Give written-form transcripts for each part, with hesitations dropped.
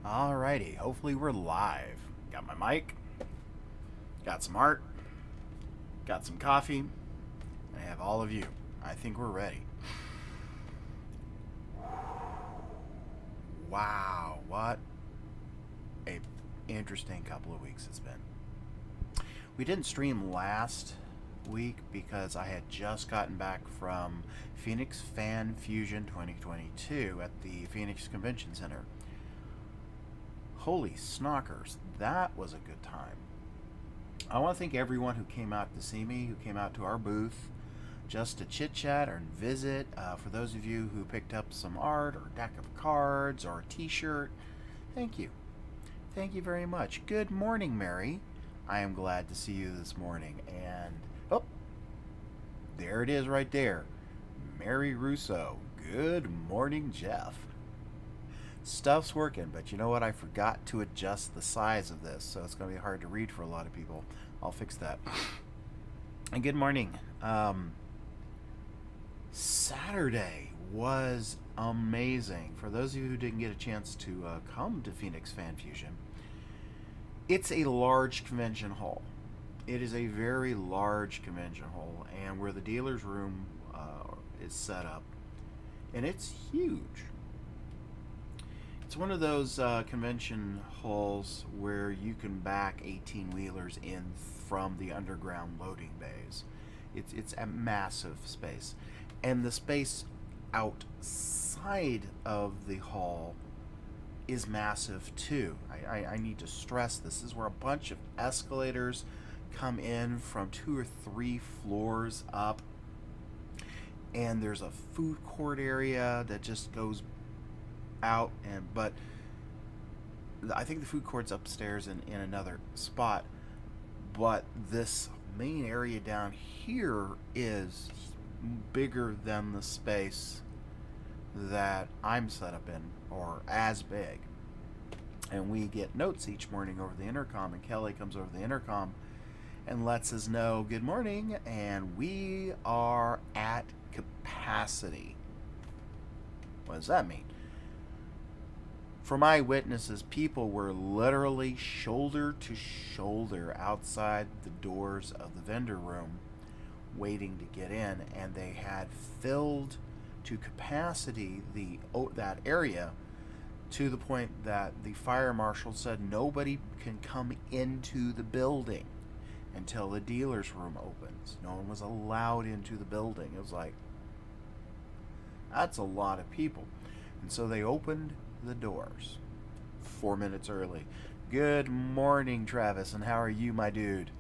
Alrighty, hopefully we're live. Got my mic, got some art, got some coffee, I have all of you. I think we're ready. Wow, what a interesting couple of weeks it's been. We didn't stream last week because I had just gotten back from Phoenix Fan Fusion 2022 at the Phoenix Convention Center. Holy snockers, that was a good time. I want to thank everyone who came out to see me, who came out to our booth just to chit chat or visit. For those of you who picked up some art or a deck of cards or a t-shirt, thank you. Thank you very much. Good morning, Mary. I am glad to see you this morning. And, oh, there it is right there. Mary Russo. Good morning, Jeff. Stuff's working, but you know what? I forgot to adjust the size of this, so it's going to be hard to read for a lot of people. I'll fix that. And good morning. Saturday was amazing. For those of you who didn't get a chance to come to Phoenix Fan Fusion, it's a large convention hall. It is a very large convention hall, and where the dealer's room is set up, and it's huge. It's one of those convention halls where you can back 18-wheelers in from the underground loading bays. It's a massive space. And the space outside of the hall is massive too. I need to stress this is where a bunch of escalators come in from 2 or 3 floors up. And there's a food court area that just goes out, but I think the food court's upstairs in another spot, but this main area down here is bigger than the space that I'm set up in, or as big. And we get notes each morning over the intercom, and Kelly comes over the intercom and lets us know good morning, and we are at capacity. What does that mean? For my witnesses, people were literally shoulder to shoulder outside the doors of the vendor room waiting to get in, and they had filled to capacity that area to the point that the fire marshal said nobody can come into the building until the dealer's room opens. No one was allowed into the building. It was like, that's a lot of people. And so they opened the doors 4 minutes early. Good morning, Travis, and how are you, my dude?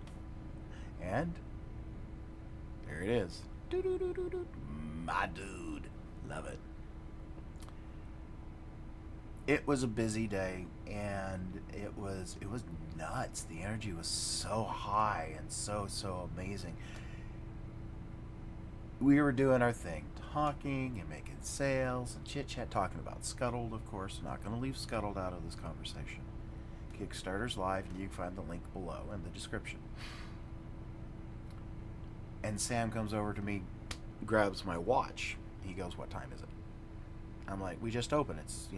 And there it is. My dude. Love it. It was a busy day, and it was nuts. The energy was so high and so amazing. We were doing our thing, talking and making sales and chit-chat, talking about Scuttled, of course. I'm not going to leave Scuttled out of this conversation. Kickstarter's live, and you can find the link below in the description. And Sam comes over to me, grabs my watch. He goes, "What time is it?" I'm like, "We just opened. It's,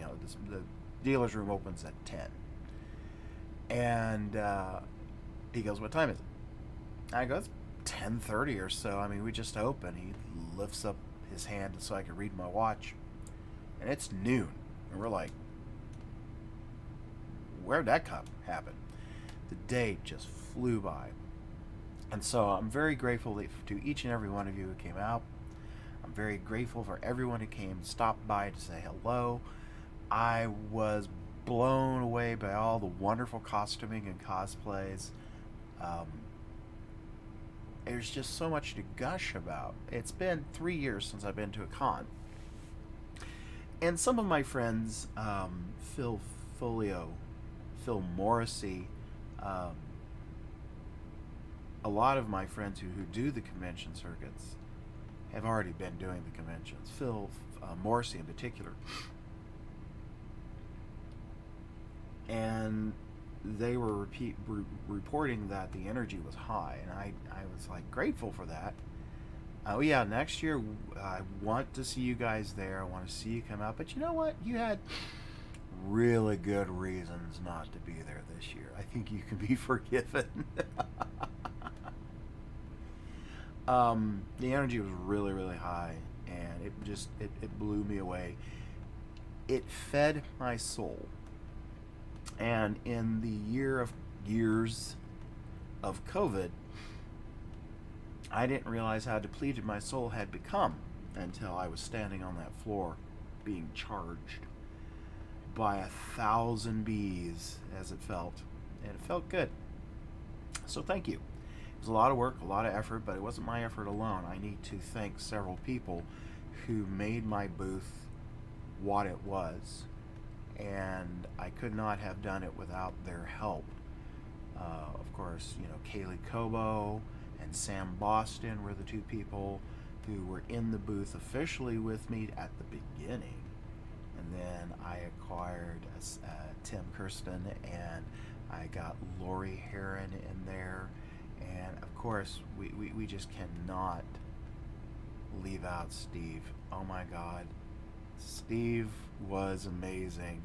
the dealer's room opens at 10. And he goes, "What time is it?" I go, "It's 10:30 or so. I mean, we just opened." He lifts up his hand so I can read my watch, and it's noon. And we're like, where'd that happen? The day just flew by. And so I'm very grateful to each and every one of you who came out. I'm very grateful for everyone who came, stopped by to say hello. I was blown away by all the wonderful costuming and cosplays. There's just so much to gush about. It's been 3 years since I've been to a con. And some of my friends, Phil Morrissey, a lot of my friends who do the convention circuits have already been doing the conventions. Phil Morrissey in particular. And they were reporting that the energy was high, and I was like grateful for that. Oh yeah, next year I want to see you guys there. I want to see you come out. But you know what? You had really good reasons not to be there this year. I think you can be forgiven. The energy was really, really high, and it blew me away. It fed my soul. And in the years of COVID, I didn't realize how depleted my soul had become until I was standing on that floor being charged by 1,000 bees, as it felt. And it felt good. So thank you. It was a lot of work, a lot of effort, but it wasn't my effort alone. I need to thank several people who made my booth what it was. And I could not have done it without their help. Of course, Kaylee Cobo and Sam Boston were the two people who were in the booth officially with me at the beginning. And then I acquired Tim Kirsten, and I got Lori Heron in there. And of course, we just cannot leave out Steve. Oh my God. Steve was amazing.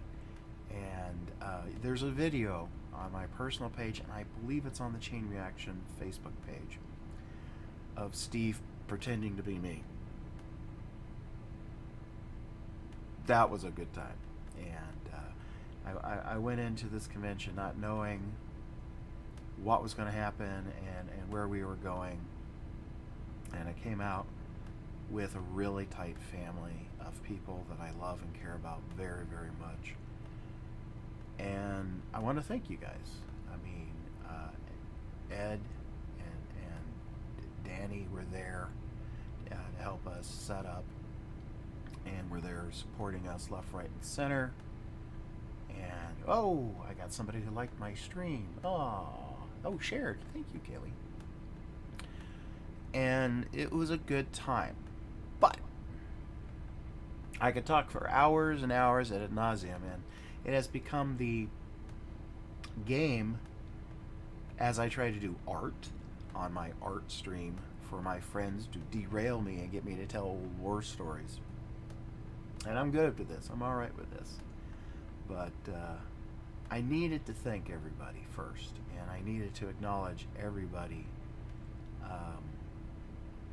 And there's a video on my personal page, and I believe it's on the Chain Reaction Facebook page, of Steve pretending to be me. That was a good time. And I went into this convention not knowing what was going to happen and where we were going. And I came out with a really tight family of people that I love and care about very, very much. And I want to thank you guys. I mean, Ed and Danny were there to help us set up, and were there supporting us left, right, and center. And I got somebody who liked my stream. Shared. Thank you, Kaylee. And it was a good time. But I could talk for hours and hours ad nauseum, and it has become the game as I try to do art on my art stream for my friends to derail me and get me to tell old war stories. And I'm good with this. I'm all right with this. But I needed to thank everybody first, and I needed to acknowledge everybody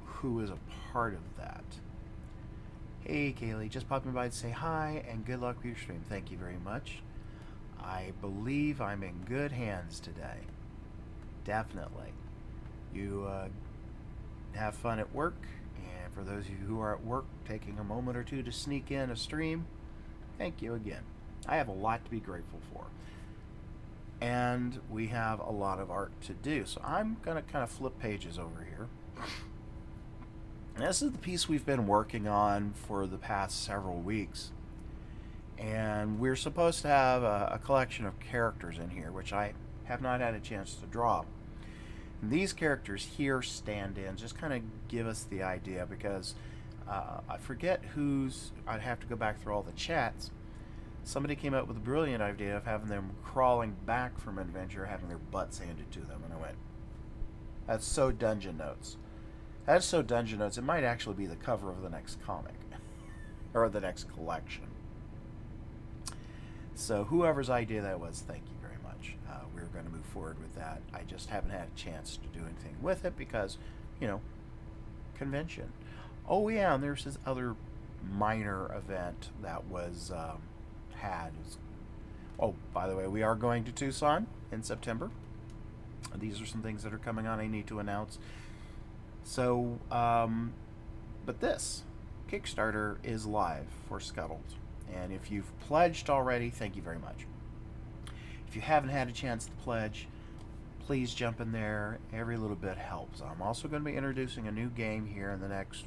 who is a part of that. Hey Kaylee, just popping by to say hi and good luck with your stream. Thank you very much. I believe I'm in good hands today. Definitely. You have fun at work, and for those of you who are at work taking a moment or two to sneak in a stream, thank you again. I have a lot to be grateful for. And we have a lot of art to do. So I'm going to kind of flip pages over here. And this is the piece we've been working on for the past several weeks. And we're supposed to have a collection of characters in here, which I have not had a chance to draw. And these characters here stand in, just kind of give us the idea, because I forget I'd have to go back through all the chats. Somebody came up with a brilliant idea of having them crawling back from an adventure, having their butts handed to them. And I went, that's so Dungeon Notes. That's so Dungeon Notes. It might actually be the cover of the next comic. Or the next collection. So whoever's idea that was, thank you very much. We're going to move forward with that. I just haven't had a chance to do anything with it because, convention. Oh yeah, and there's this other minor event that was had. Oh, by the way, we are going to Tucson in September. These are some things that are coming on I need to announce. So, but this Kickstarter is live for Scuttled. And if you've pledged already, thank you very much. If you haven't had a chance to pledge, please jump in there. Every little bit helps. I'm also going to be introducing a new game here in the next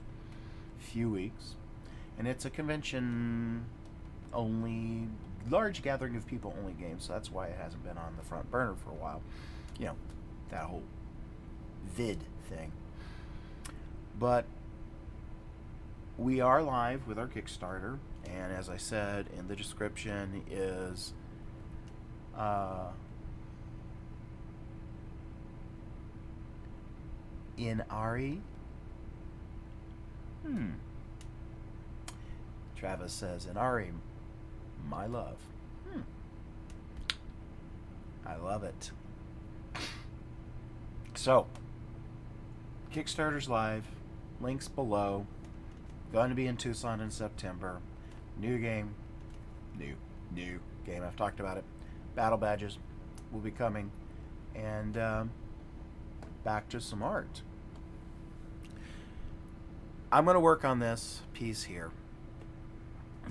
few weeks. And it's a convention only, large gathering of people only game. So that's why it hasn't been on the front burner for a while. That whole vid thing. But we are live with our Kickstarter, and as I said in the description is Inari. Travis says, Inari, my love. I love it. So, Kickstarter's live. Links below. Going to be in Tucson in September. New game. New game. I've talked about it. Battle badges will be coming. And back to some art. I'm going to work on this piece here.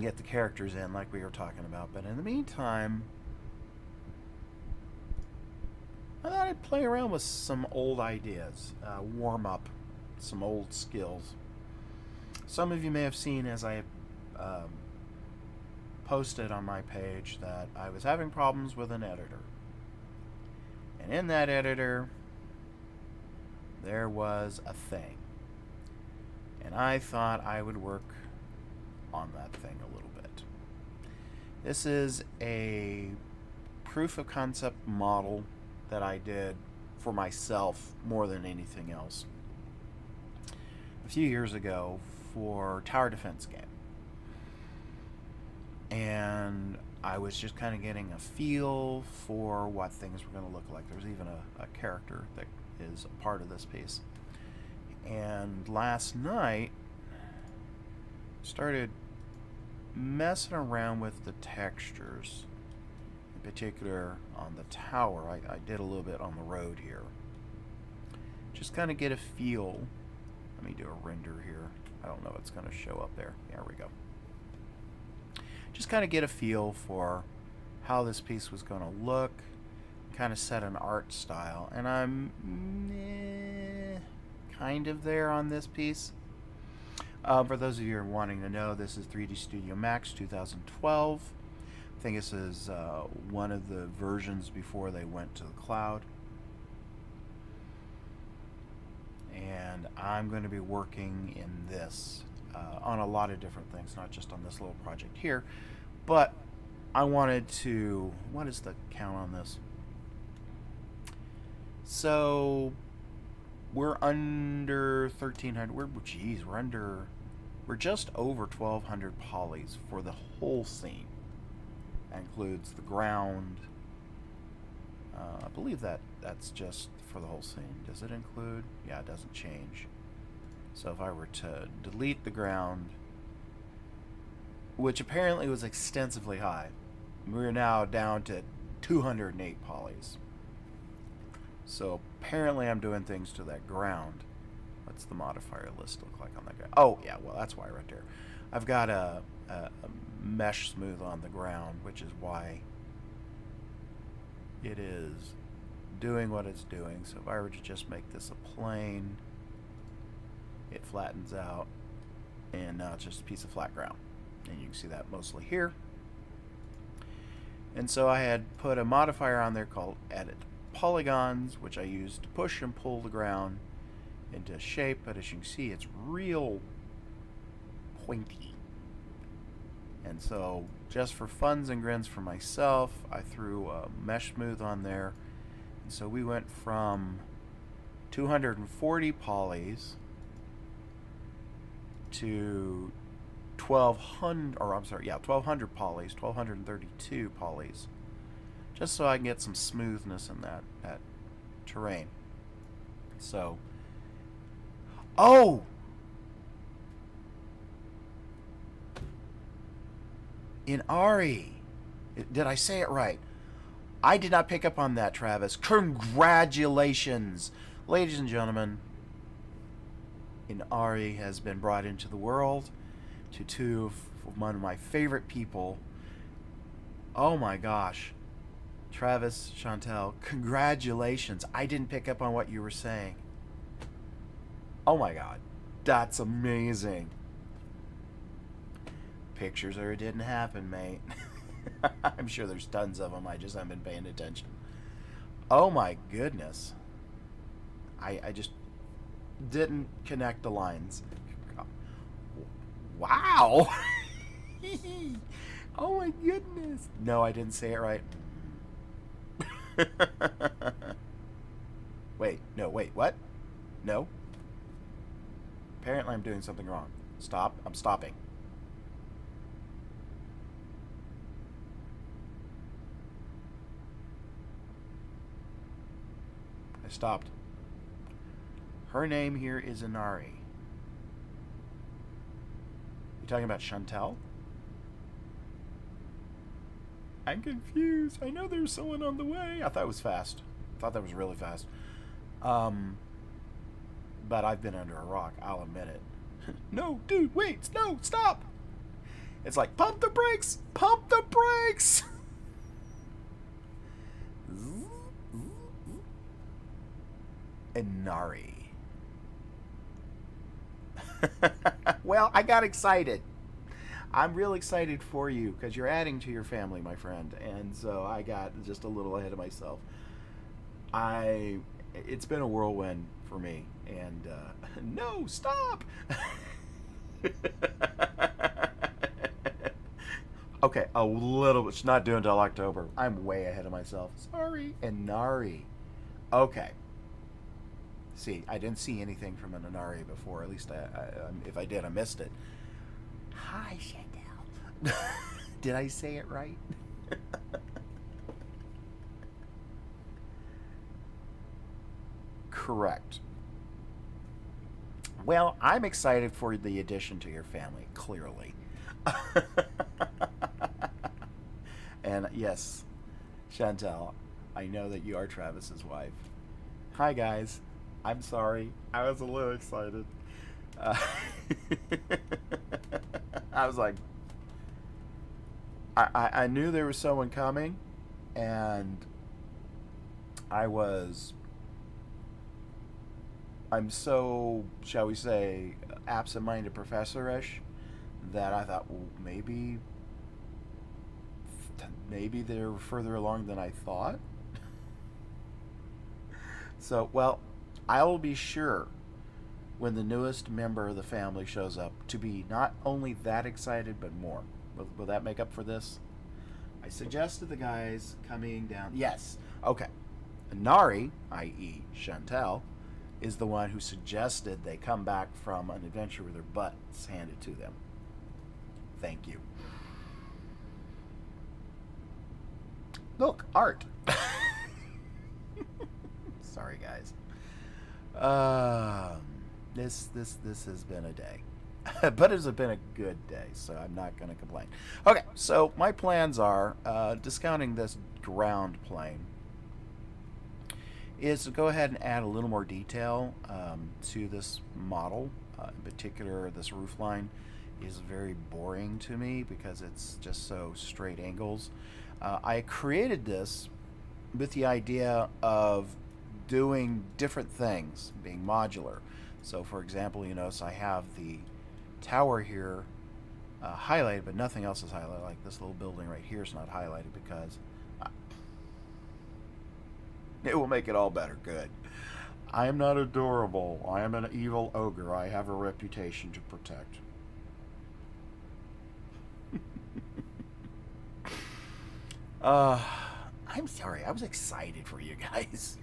Get the characters in like we were talking about. But in the meantime, I thought I'd play around with some old ideas. Warm up some old skills. Some of you may have seen as I posted on my page that I was having problems with an editor. And in that editor, there was a thing. And I thought I would work on that thing a little bit. This is a proof of concept model that I did for myself more than anything else a few years ago for tower defense game. And I was just kind of getting a feel for what things were going to look like. There's even a character that is a part of this piece. And last night, started messing around with the textures, in particular on the tower. I did a little bit on the road here. Just kind of get a feel. Let me do a render here. I don't know if it's going to show up there. There we go. Just kind of get a feel for how this piece was going to look, kind of set an art style. And I'm kind of there on this piece. For those of you who are wanting to know, this is 3D Studio Max 2012. I think this is one of the versions before they went to the cloud. And I'm going to be working in this on a lot of different things, not just on this little project here. But I wanted to... What is the count on this? So we're under 1,300. We're just over 1,200 polys for the whole scene. That includes the ground. I believe that's just for the whole scene. Does it include? Yeah, it doesn't change. So if I were to delete the ground, which apparently was extensively high, we're now down to 208 polys. So apparently I'm doing things to that ground. What's the modifier list look like on that guy? Oh, yeah, well, that's why right there. I've got a mesh smooth on the ground, which is why it is doing what it's doing. So if I were to just make this a plane, it flattens out, and now it's just a piece of flat ground. And you can see that mostly here. And so I had put a modifier on there called Edit Polygons, which I used to push and pull the ground into shape, but as you can see, it's real pointy. And so just for funs and grins for myself, I threw a mesh smooth on there. And so we went from 240 polys to 1,200, or I'm sorry, yeah, 1,200 polys, 1,232 polys, just so I can get some smoothness in that terrain. So, oh! In Ari, did I say it right? I did not pick up on that, Travis. Congratulations! Ladies and gentlemen, Inari has been brought into the world to two of one of my favorite people. Oh my gosh. Travis, Chantel, congratulations. I didn't pick up on what you were saying. Oh my god. That's amazing. Pictures or it didn't happen, mate. I'm sure there's tons of them. I just haven't been paying attention. Oh my goodness. I just didn't connect the lines. Wow. Oh my goodness. No, I didn't say it right. Wait, what? No. Apparently I'm doing something wrong. Stop. I'm stopping. I stopped. Her name here is Inari. You talking about Chantel? I'm confused. I know there's someone on the way. I thought it was fast. I thought that was really fast. But I've been under a rock. I'll admit it. No, dude, wait. No, stop. It's like, pump the brakes. Pump the brakes. Inari. Well, I got excited. I'm real excited for you because you're adding to your family, my friend, and so I got just a little ahead of myself. It's been a whirlwind for me, and no, stop. Okay, a little bit. It's not due until October. I'm way ahead of myself. Sorry, Inari. Okay. See, I didn't see anything from an Inari before. At least if I did, I missed it. Hi, Chantel. Did I say it right? Correct. Well, I'm excited for the addition to your family, clearly. And yes, Chantel, I know that you are Travis's wife. Hi, guys. I'm sorry. I was a little excited. I was like, I knew there was someone coming, and I'm so, shall we say, absent-minded professor-ish that I thought, well, maybe they're further along than I thought. So, well, I will be sure when the newest member of the family shows up to be not only that excited, but more. Will that make up for this? I suggested the guys coming down. Yes. Okay. Inari, i.e. Chantel, is the one who suggested they come back from an adventure with their butts handed to them. Thank you. Look, art. Sorry, guys. This has been a day. But it's been a good day, so I'm not going to complain. Okay, so my plans are, discounting this ground plane, is to go ahead and add a little more detail to this model. In particular, this roof line is very boring to me because it's just so straight angles. I created this with the idea of doing different things, being modular. So, for example, you notice I have the tower here highlighted, but nothing else is highlighted. Like this little building right here is not highlighted because it will make it all better. Good. I am not adorable. I am an evil ogre. I have a reputation to protect. I'm sorry. I was excited for you guys.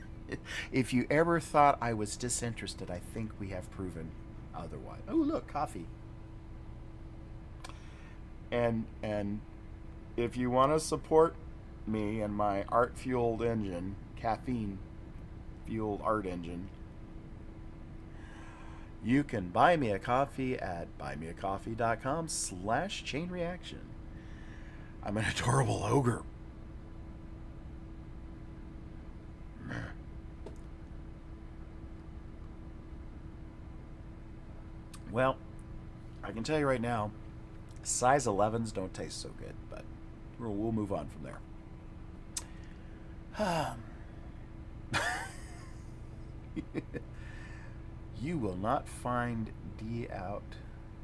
If you ever thought I was disinterested, I think we have proven otherwise. Oh, look, coffee. And if you want to support me and my art-fueled engine, caffeine-fueled art engine, you can buy me a coffee at buymeacoffee.com/chainreaction. I'm an adorable ogre. Well, I can tell you right now, size 11s don't taste so good, but we'll move on from there. You will not find Dee out.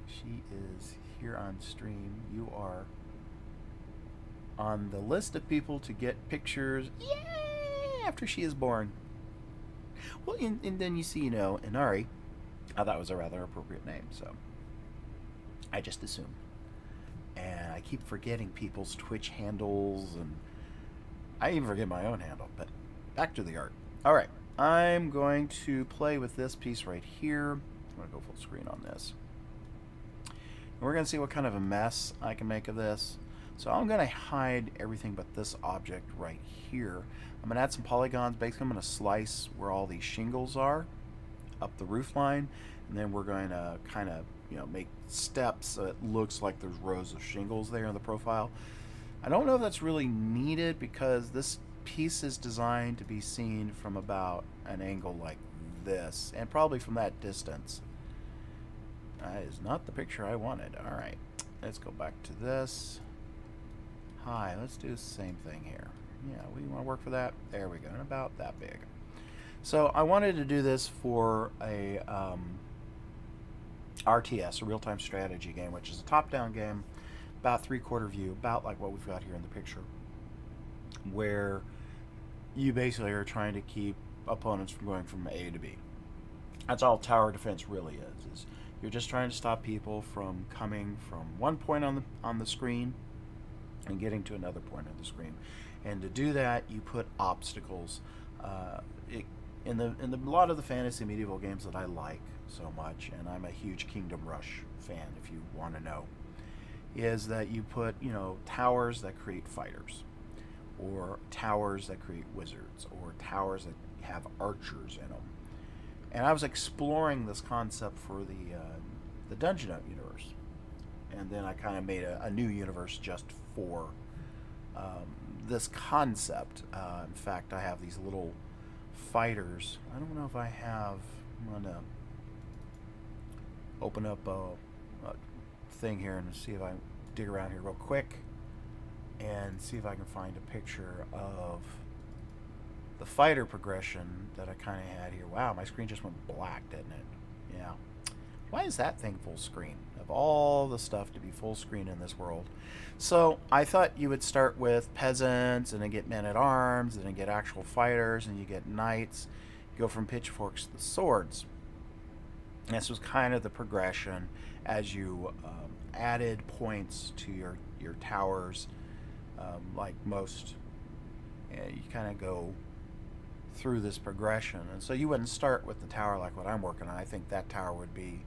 She is here on stream. You are on the list of people to get pictures after she is born. Well, and then you see, Inari. I thought it was a rather appropriate name, so I just assumed. And I keep forgetting people's Twitch handles, and I even forget my own handle, but back to the art. All right, I'm going to play with this piece right here. I'm going to go full screen on this. And we're going to see what kind of a mess I can make of this. So I'm going to hide everything but this object right here. I'm going to add some polygons. Basically, I'm going to slice where all these shingles are up the roof line, and then we're going to kind of, make steps so it looks like there's rows of shingles there in the profile. I don't know if that's really needed because this piece is designed to be seen from about an angle like this, and probably from that distance. That is not the picture I wanted. Alright, let's go back to this. Hi, let's do the same thing here. Yeah, we want to work for that. There we go, and about that big. So I wanted to do this for a RTS, a real-time strategy game, which is a top-down game, about three-quarter view, about like what we've got here in the picture, where you basically are trying to keep opponents from going from A to B. That's all tower defense really is you're just trying to stop people from coming from one point on the screen and getting to another point on the screen. And to do that, you put obstacles. In a lot of the fantasy medieval games that I like so much, and I'm a huge Kingdom Rush fan, if you want to know, is that you put towers that create fighters, or towers that create wizards, or towers that have archers in them. And I was exploring this concept for the Dungeon Note universe, and then I kind of made a new universe just for this concept. In fact, I have these little fighters. I don't know if I have. I'm gonna open up a thing here and see if I dig around here real quick and see if I can find a picture of the fighter progression that I kind of had here. Wow, my screen just went black, didn't it? Yeah. Why is that thing full screen? Of all the stuff to be full screen in this world. So I thought you would start with peasants, and then get men-at-arms, and then get actual fighters, and you get knights. You go from pitchforks to swords. And this was kind of the progression as you added points to your towers. Like most, you kind of go through this progression. And so you wouldn't start with the tower like what I'm working on. I think that tower would be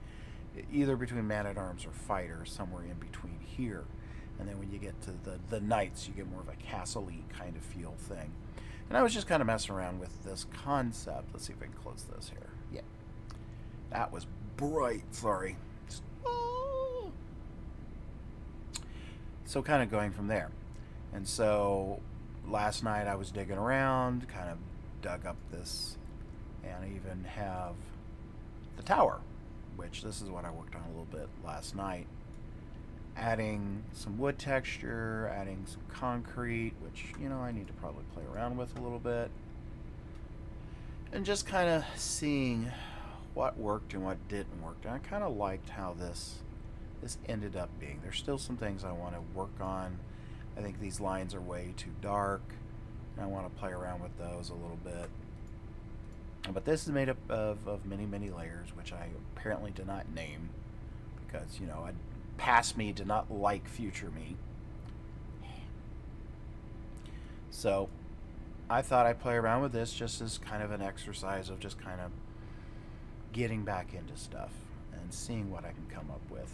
either between man-at-arms or fighter, somewhere in between here. And then when you get to the knights, you get more of a castle-y kind of feel thing. And I was just kind of messing around with this concept. Let's see if I can close this here. Yeah. That was bright. Sorry. Oh. So kind of going from there. And so last night I was digging around, kind of dug up this, and I even have the tower, which this is what I worked on a little bit last night. Adding some wood texture, adding some concrete, which, I need to probably play around with a little bit. And just kind of seeing what worked and what didn't work. And I kind of liked how this ended up being. There's still some things I want to work on. I think these lines are way too dark, and I want to play around with those a little bit. But this is made up of many, many layers, which I apparently did not name because, past me did not like future me. So I thought I'd play around with this just as kind of an exercise of just kind of getting back into stuff and seeing what I can come up with.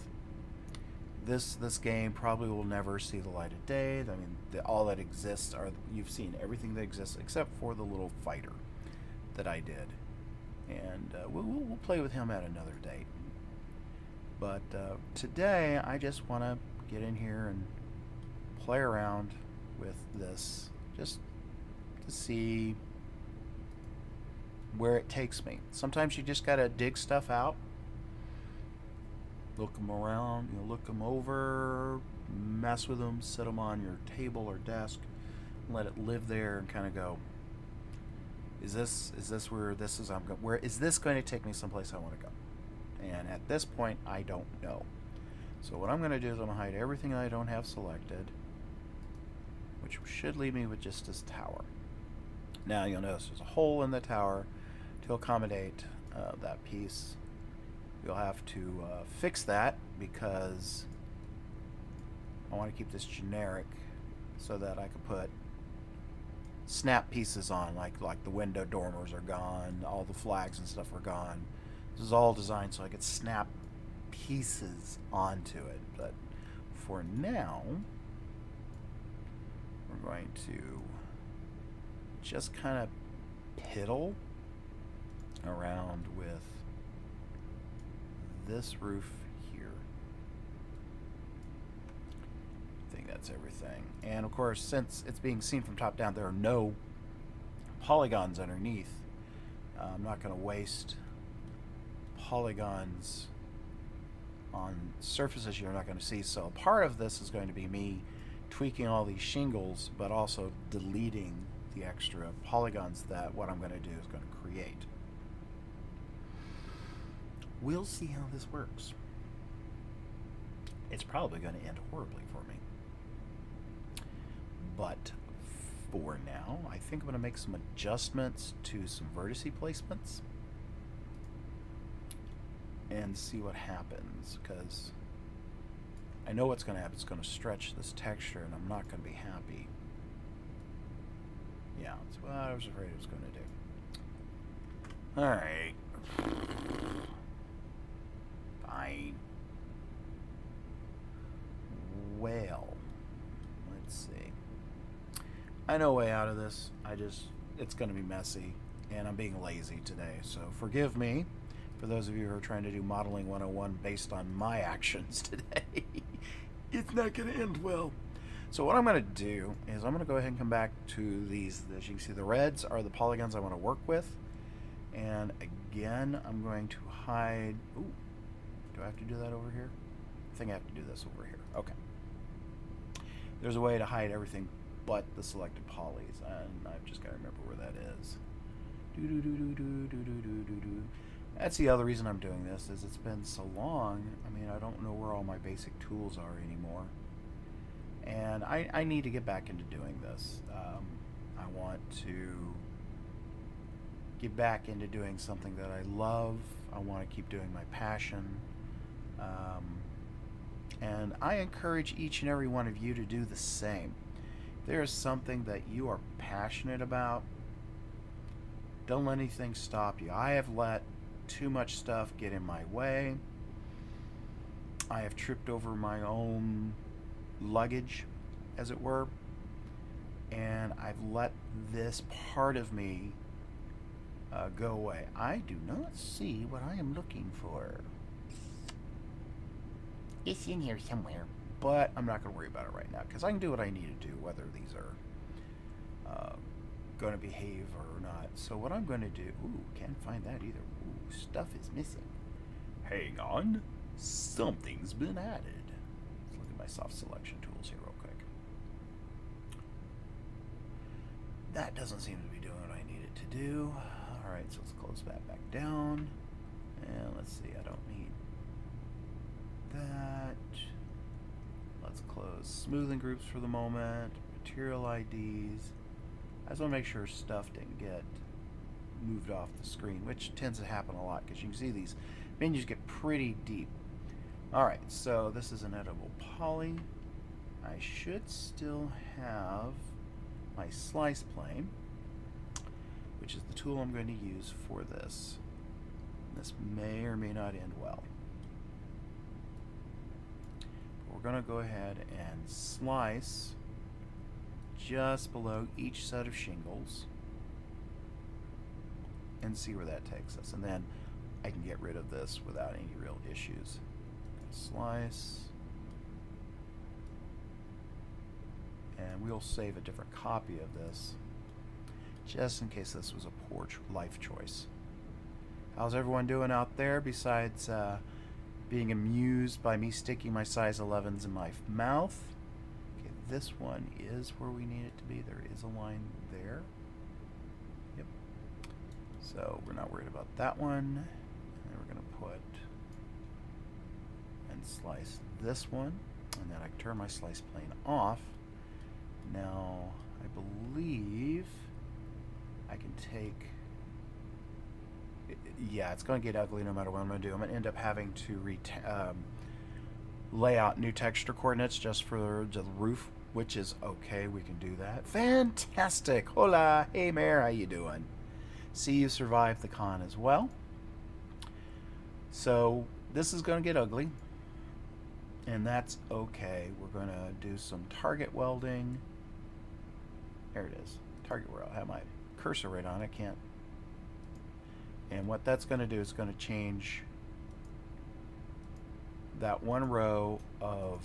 This game probably will never see the light of day. I mean, all that exists you've seen everything that exists except for the little fighter that I did, and we'll play with him at another date. But today I just want to get in here and play around with this, just to see where it takes me. Sometimes you just gotta dig stuff out, look them around, look them over, mess with them, set them on your table or desk, and let it live there, and kind of go, is this where this is? Where is this going to take me someplace I want to go? And at this point, I don't know. So what I'm going to do is I'm going to hide everything that I don't have selected, which should leave me with just this tower. Now you'll notice there's a hole in the tower to accommodate that piece. You'll have to fix that because I want to keep this generic so that I can put snap pieces on, like the window dormers are gone, all the flags and stuff are gone. This is all designed so I could snap pieces onto it. But for now, we're going to just kind of piddle around with this roof here. I think that's everything. And of course, since it's being seen from top down, there are no polygons underneath. I'm not going to waste polygons on surfaces you're not going to see. So part of this is going to be me tweaking all these shingles, but also deleting the extra polygons that what I'm going to do is going to create. We'll see how this works. It's probably going to end horribly for me. But for now, I think I'm going to make some adjustments to some vertice placements and see what happens, because I know what's going to happen. It's going to stretch this texture, and I'm not going to be happy. Yeah, that's what I was afraid it was going to do. Alright. Fine. Well, let's see. I know a way out of this. It's going to be messy, and I'm being lazy today, so forgive me for those of you who are trying to do Modeling 101 based on my actions today. It's not going to end well. So what I'm going to do is I'm going to go ahead and come back to these. As you can see, the reds are the polygons I want to work with. And again, I'm going to hide... Ooh, do I have to do that over here? I think I have to do this over here. Okay. There's a way to hide everything but the selected polys, and I've just got to remember where that is. That's the other reason I'm doing this, is it's been so long. I mean, I don't know where all my basic tools are anymore. And I need to get back into doing this. I want to get back into doing something that I love. I want to keep doing my passion. And I encourage each and every one of you to do the same. If there is something that you are passionate about, don't let anything stop you. I have let too much stuff get in my way. I have tripped over my own luggage, as it were, and I've let this part of me go away. I do not see what I am looking for. It's in here somewhere, but I'm not going to worry about it right now, because I can do what I need to do, whether these are going to behave or not. So what I'm going to do... Ooh, can't find that either. Ooh, stuff is missing. Hang on. Something's been added. Let's look at my soft selection tools here real quick. That doesn't seem to be doing what I need it to do. Alright, so let's close that back down. And let's see, I don't need that. Let's close smoothing groups for the moment. Material IDs. I just want to make sure stuff didn't get moved off the screen, which tends to happen a lot, because you can see these menus get pretty deep. Alright, so this is an editable poly. I should still have my slice plane, which is the tool I'm going to use for this. This may or may not end well. We're going to go ahead and slice just below each set of shingles and see where that takes us, and then I can get rid of this without any real issues. Slice, and we'll save a different copy of this just in case this was a poor life choice. How's everyone doing out there, besides being amused by me sticking my size 11s in my mouth? Okay, this one is where we need it to be. There is a line there. Yep. So we're not worried about that one. And then we're going to put and slice this one, and then I can turn my slice plane off. Now I believe I can take... Yeah, it's going to get ugly no matter what I'm going to do. I'm going to end up having to lay out new texture coordinates just for the roof, which is okay. We can do that. Fantastic. Hola. Hey, Mare. How you doing? See, you survived the con as well. So this is going to get ugly, and that's okay. We're going to do some target welding There it is. Target where I have my cursor right on it. Can't. And what that's going to do is going to change that one row of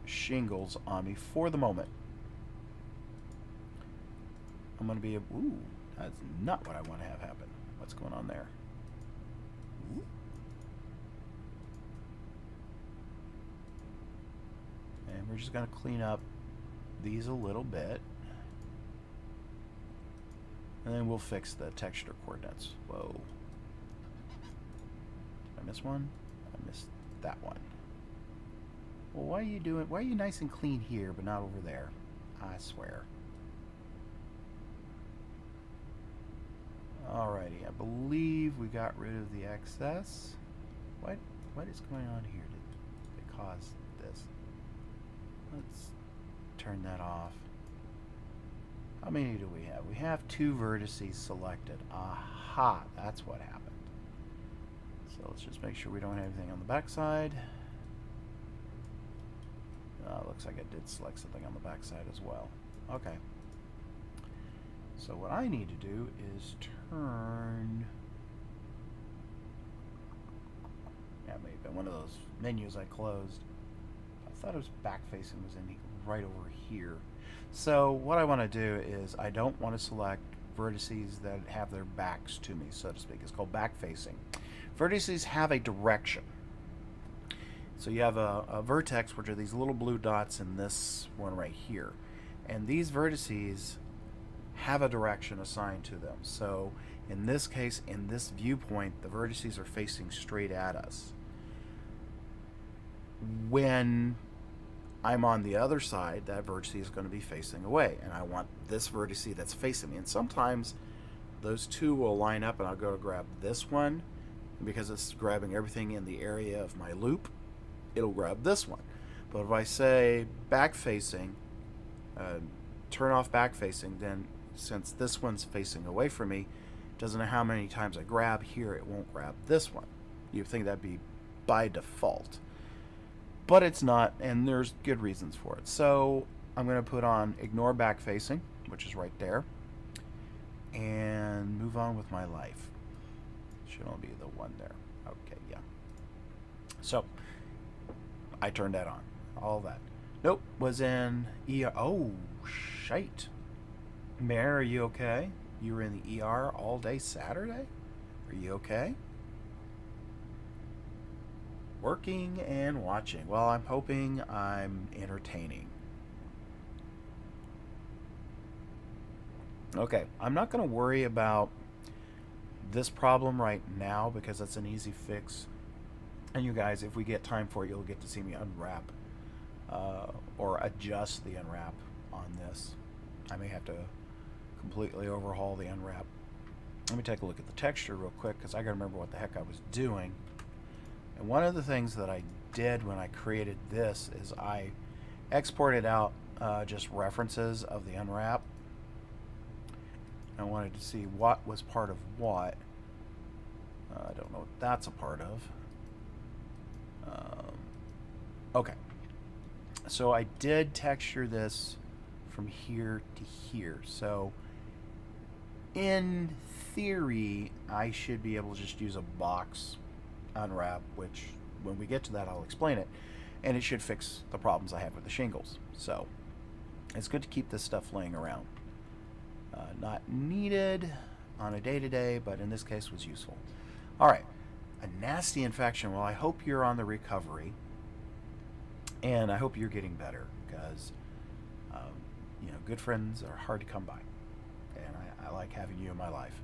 shingles on me for the moment. I'm going to be able... Ooh, that's not what I want to have happen. What's going on there? Ooh. And we're just going to clean up these a little bit. And then we'll fix the texture coordinates. Whoa. Did I miss one? I missed that one. Well, why are you nice and clean here, but not over there? I swear. Alrighty, I believe we got rid of the excess. What is going on here that caused this? Let's turn that off. How many do we have? We have 2 vertices selected. Aha, that's what happened. So let's just make sure we don't have anything on the back side. Looks like I did select something on the back side as well. Okay. So what I need to do is turn... That may have been one of those menus I closed. I thought it was back facing was in right over here. So what I want to do is I don't want to select vertices that have their backs to me, so to speak. It's called back facing. Vertices have a direction. So you have a vertex, which are these little blue dots in this one right here. And these vertices have a direction assigned to them. So in this case, in this viewpoint, the vertices are facing straight at us. When I'm on the other side, that vertice is going to be facing away, and I want this vertice that's facing me. And sometimes those two will line up, and I'll go to grab this one, and because it's grabbing everything in the area of my loop, it'll grab this one. But if I say back facing, turn off back facing, then since this one's facing away from me, doesn't know how many times I grab here, it won't grab this one. You'd think that'd be by default. But it's not, and there's good reasons for it. So I'm going to put on ignore back facing, which is right there, and move on with my life. Should only be the one there. Okay, yeah. So I turned that on. All that. Nope, was in ER. Oh, shite. Mare, are you okay? You were in the ER all day Saturday? Are you okay? Working and watching. Well, I'm hoping I'm entertaining. Okay, I'm not going to worry about this problem right now because it's an easy fix. And you guys, if we get time for it, you'll get to see me unwrap or adjust the unwrap on this. I may have to completely overhaul the unwrap. Let me take a look at the texture real quick because I got to remember what the heck I was doing. And one of the things that I did when I created this is I exported out just references of the unwrap. I wanted to see what was part of what. I don't know what that's a part of. Okay. So I did texture this from here to here. So in theory, I should be able to just use a box unwrap, which when we get to that I'll explain it, and it should fix the problems I have with the shingles. So it's good to keep this stuff laying around. Not needed on a day-to-day, but in this case was useful. Alright, a nasty infection. Well, I hope you're on the recovery, and I hope you're getting better, because you know, good friends are hard to come by, and I like having you in my life.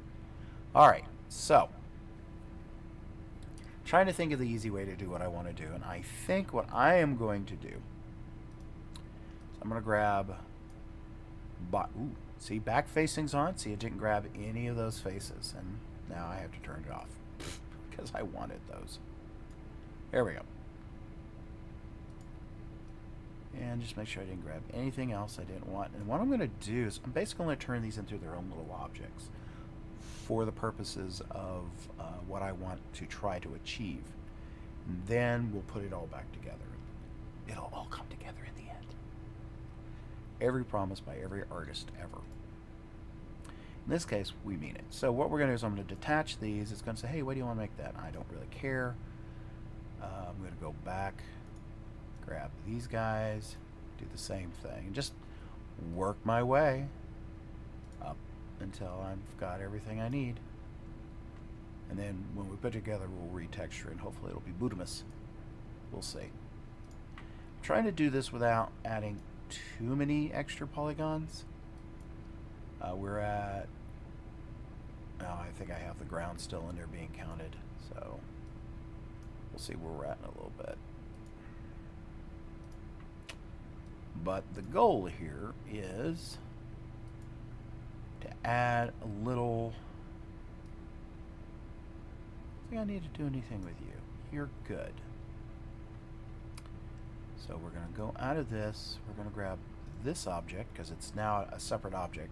Alright, so trying to think of the easy way to do what I want to do, and I think what I am going to do is I'm going to grab see, back facing's on. See, it didn't grab any of those faces, and now I have to turn it off because I wanted those. There we go. And just make sure I didn't grab anything else I didn't want. And what I'm going to do is I'm basically going to turn these into their own little objects for the purposes of what I want to try to achieve. And then we'll put it all back together. It'll all come together in the end. every promise by every artist ever. In this case, we mean it. So what we're going to do is I'm going to detach these. It's going to say, hey, what do you want to make that? I don't really care. I'm going to go back, grab these guys, do the same thing, and just work my way up until I've got everything I need. And then when we put it together, we'll retexture and hopefully it'll be Budamus. We'll see. I'm trying to do this without adding too many extra polygons. We're at, I think I have the ground still in there being counted, so we'll see where we're at in a little bit. But the goal here is to add a little. I don't think I need to do anything with you. You're good. So we're going to go out of this. We're going to grab this object because it's now a separate object.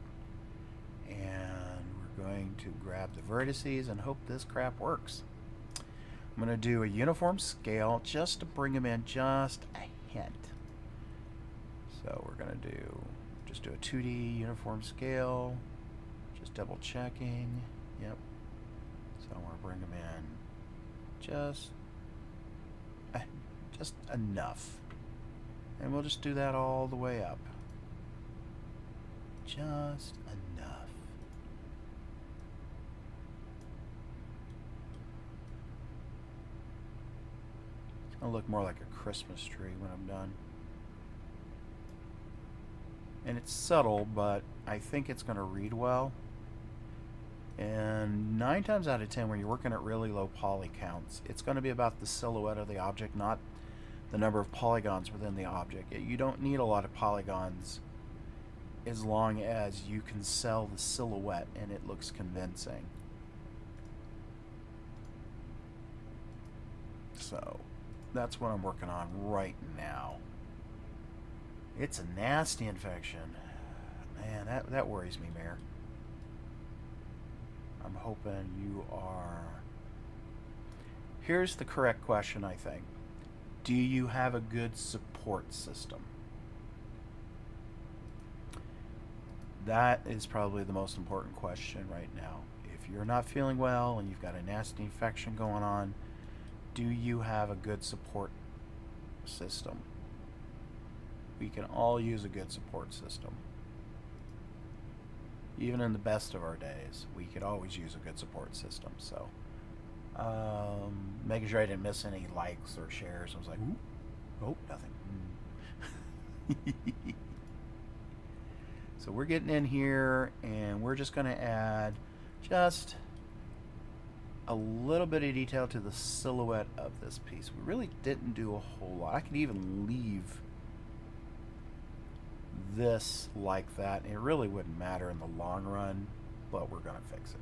And we're going to grab the vertices and hope this crap works. I'm going to do a uniform scale just to bring them in just a hint. So we're going to just do a 2D uniform scale, just double checking. Yep. So I'm going to bring them in just enough. And we'll just do that all the way up. Just enough. It's going to look more like a Christmas tree when I'm done. And it's subtle, but I think it's going to read well. And 9 times out of 10, when you're working at really low poly counts, it's going to be about the silhouette of the object, not the number of polygons within the object. You don't need a lot of polygons as long as you can sell the silhouette and it looks convincing. So that's what I'm working on right now. It's a nasty infection. Man, that worries me, Mayor. I'm hoping you are. Here's the correct question, I think. Do you have a good support system? That is probably the most important question right now. If you're not feeling well and you've got a nasty infection going on, do you have a good support system? We can all use a good support system. Even in the best of our days, we could always use a good support system. So, making sure I didn't miss any likes or shares. I was like, ooh, oh, nothing. So we're getting in here, and we're just going to add just a little bit of detail to the silhouette of this piece. We really didn't do a whole lot. I could even leave this like that. It really wouldn't matter in the long run, but we're going to fix it.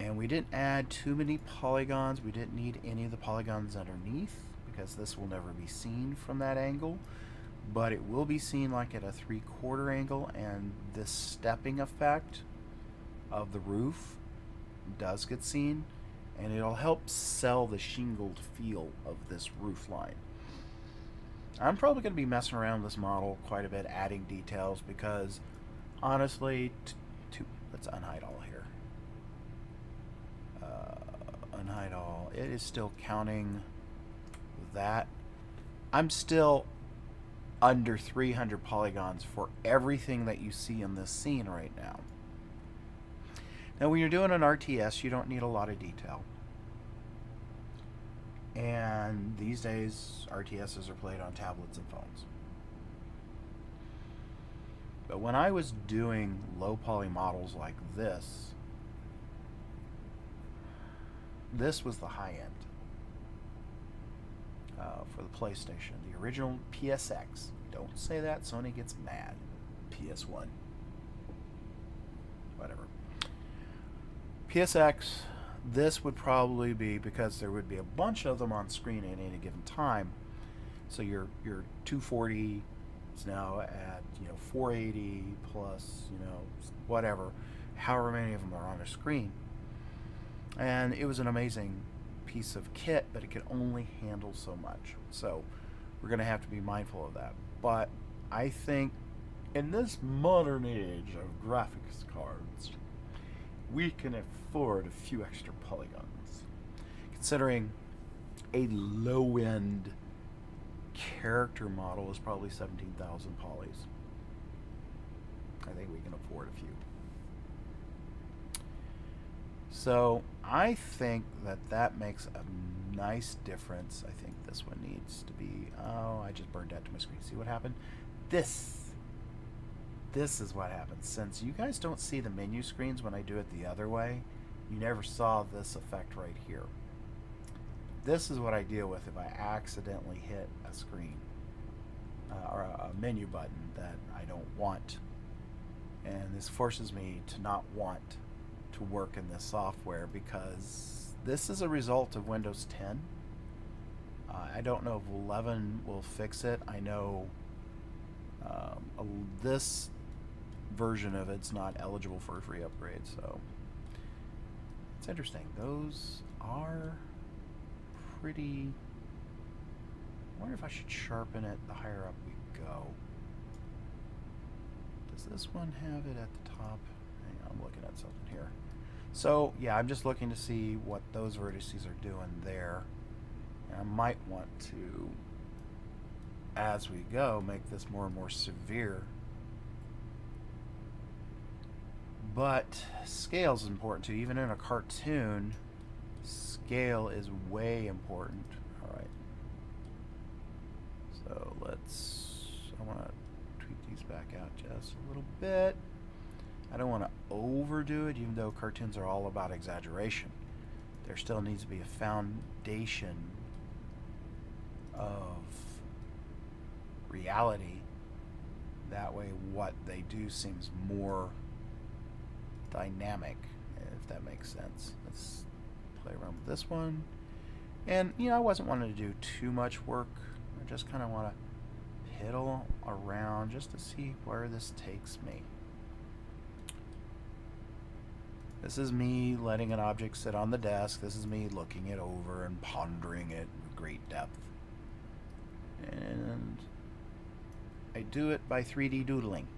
And we didn't add too many polygons. We didn't need any of the polygons underneath because this will never be seen from that angle, but it will be seen like at a 3/4 angle, and this stepping effect of the roof does get seen, and it'll help sell the shingled feel of this roof line. I'm probably going to be messing around with this model quite a bit, adding details, because honestly, let's unhide all here. Unhide all. It is still counting that. I'm still under 300 polygons for everything that you see in this scene right now. Now, when you're doing an RTS, you don't need a lot of detail. And these days, RTSs are played on tablets and phones. But when I was doing low poly models like this was the high end for the PlayStation. The original PSX. Don't say that, Sony gets mad. PS1. Whatever. PSX, this would probably be, because there would be a bunch of them on screen at any given time. So your 240 is now at 480 plus whatever, however many of them are on the screen. And it was an amazing piece of kit, but it could only handle so much. So we're going to have to be mindful of that. But I think in this modern age of graphics cards, we can afford a few extra polygons. Considering a low-end character model is probably 17,000 polys. I think we can afford a few. So I think that makes a nice difference. I think this one needs to be, oh, I just burned that to my screen. See what happened? This is what happens. Since you guys don't see the menu screens when I do it the other way, you never saw this effect right here. This is what I deal with if I accidentally hit a screen or a menu button that I don't want. And this forces me to not want to work in this software because this is a result of Windows 10. I don't know if 11 will fix it. I know this version of it's not eligible for a free upgrade, so it's interesting. Those are pretty... I wonder if I should sharpen it the higher up we go. Does this one have it at the top? Hang on, I'm looking at something here. So yeah, I'm just looking to see what those vertices are doing there. And I might want to, as we go, make this more and more severe. But scale is important too. Even in a cartoon, scale is way important. All right. So I want to tweak these back out just a little bit. I don't want to overdo it, even though cartoons are all about exaggeration. There still needs to be a foundation of reality. That way what they do seems more dynamic, if that makes sense. Let's play around with this one. And, I wasn't wanting to do too much work. I just kind of want to piddle around just to see where this takes me. This is me letting an object sit on the desk. This is me looking it over and pondering it with great depth. And I do it by 3D doodling.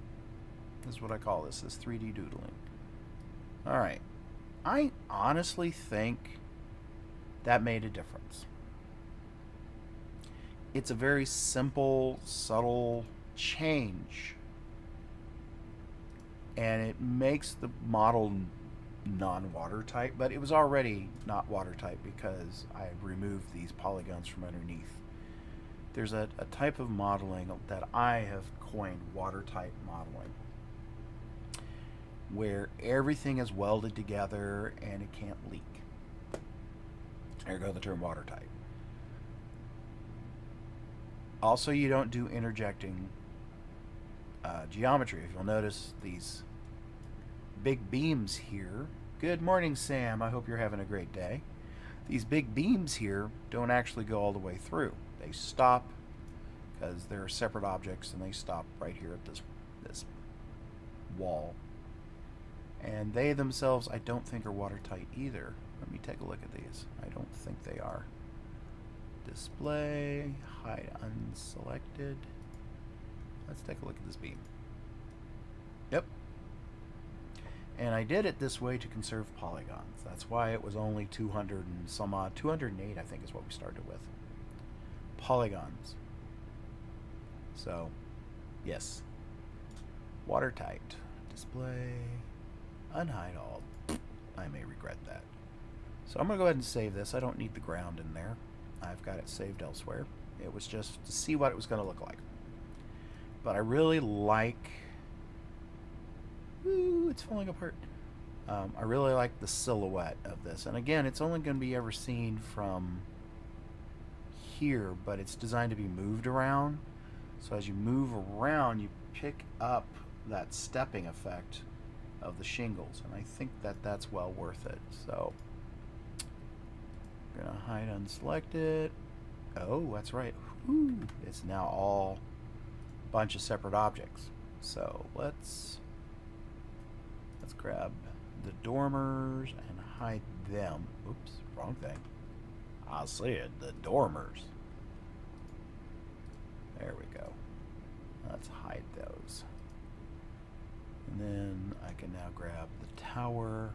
This is what I call this, is 3D doodling. Alright. I honestly think that made a difference. It's a very simple, subtle change. And it makes the model non-watertight, but it was already not watertight because I removed these polygons from underneath. There's a type of modeling that I have coined watertight modeling, where everything is welded together and it can't leak. There go the term watertight. Also, you don't do interjecting geometry. If you'll notice these big beams here. Good morning, Sam. I hope you're having a great day. These big beams here don't actually go all the way through. They stop because they're separate objects, and they stop right here at this wall. And they themselves, I don't think, are watertight either. Let me take a look at these. I don't think they are. Display, hide unselected. Let's take a look at this beam. Yep. And I did it this way to conserve polygons. That's why it was only 200 and some odd. 208, I think, is what we started with. Polygons. So, yes. Watertight. Display. Unhide all. I may regret that. So I'm going to go ahead and save this. I don't need the ground in there. I've got it saved elsewhere. It was just to see what it was going to look like. But I really like... Ooh, it's falling apart. I really like the silhouette of this. And again, it's only going to be ever seen from here, but it's designed to be moved around. So as you move around, you pick up that stepping effect of the shingles. And I think that's well worth it. So I'm going to hide unselected. Oh, that's right. Ooh, it's now all a bunch of separate objects. So let's grab the dormers and hide them. Oops, wrong thing. I said the dormers. There we go. Let's hide those. And then I can now grab the tower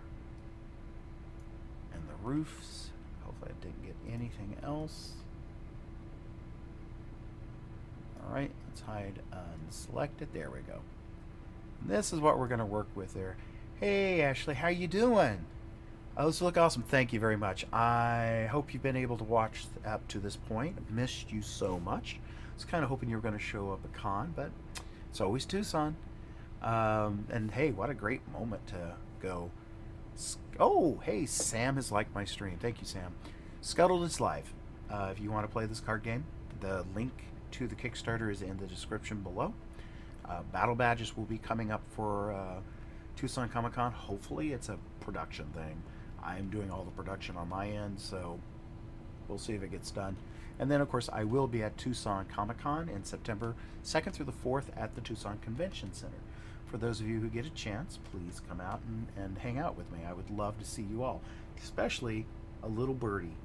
and the roofs. Hopefully I didn't get anything else. Alright, let's hide unselected. There we go. And this is what we're going to work with there. Hey Ashley, how you doing? Oh, this look awesome. Thank you very much. I hope you've been able to watch up to this point. I've missed you so much. I was kind of hoping you were going to show up at con, but it's always Tucson. And hey, what a great moment to go. Oh, hey, Sam has liked my stream. Thank you, Sam. Scuttled is live. If you want to play this card game, the link to the Kickstarter is in the description below. Battle badges will be coming up for Tucson Comic Con. Hopefully it's a production thing. I'm doing all the production on my end, so we'll see if it gets done. And then, of course, I will be at Tucson Comic Con in September 2nd through the 4th at the Tucson Convention Center. For those of you who get a chance, please come out and hang out with me. I would love to see you all, especially a little birdie.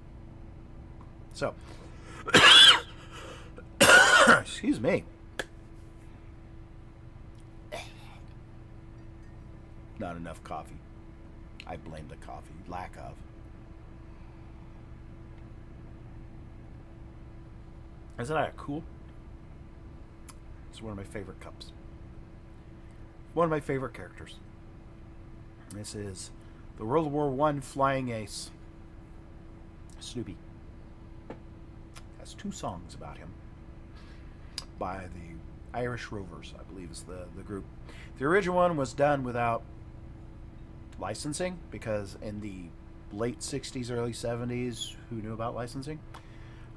So, excuse me. Not enough coffee. I blame the coffee. Lack of. Isn't that cool? It's one of my favorite cups. One of my favorite characters. This is the World War I flying ace, Snoopy. Has 2 songs about him by the Irish Rovers, I believe is the group. The original one was done without licensing because in the late 60s, early 70s, who knew about licensing?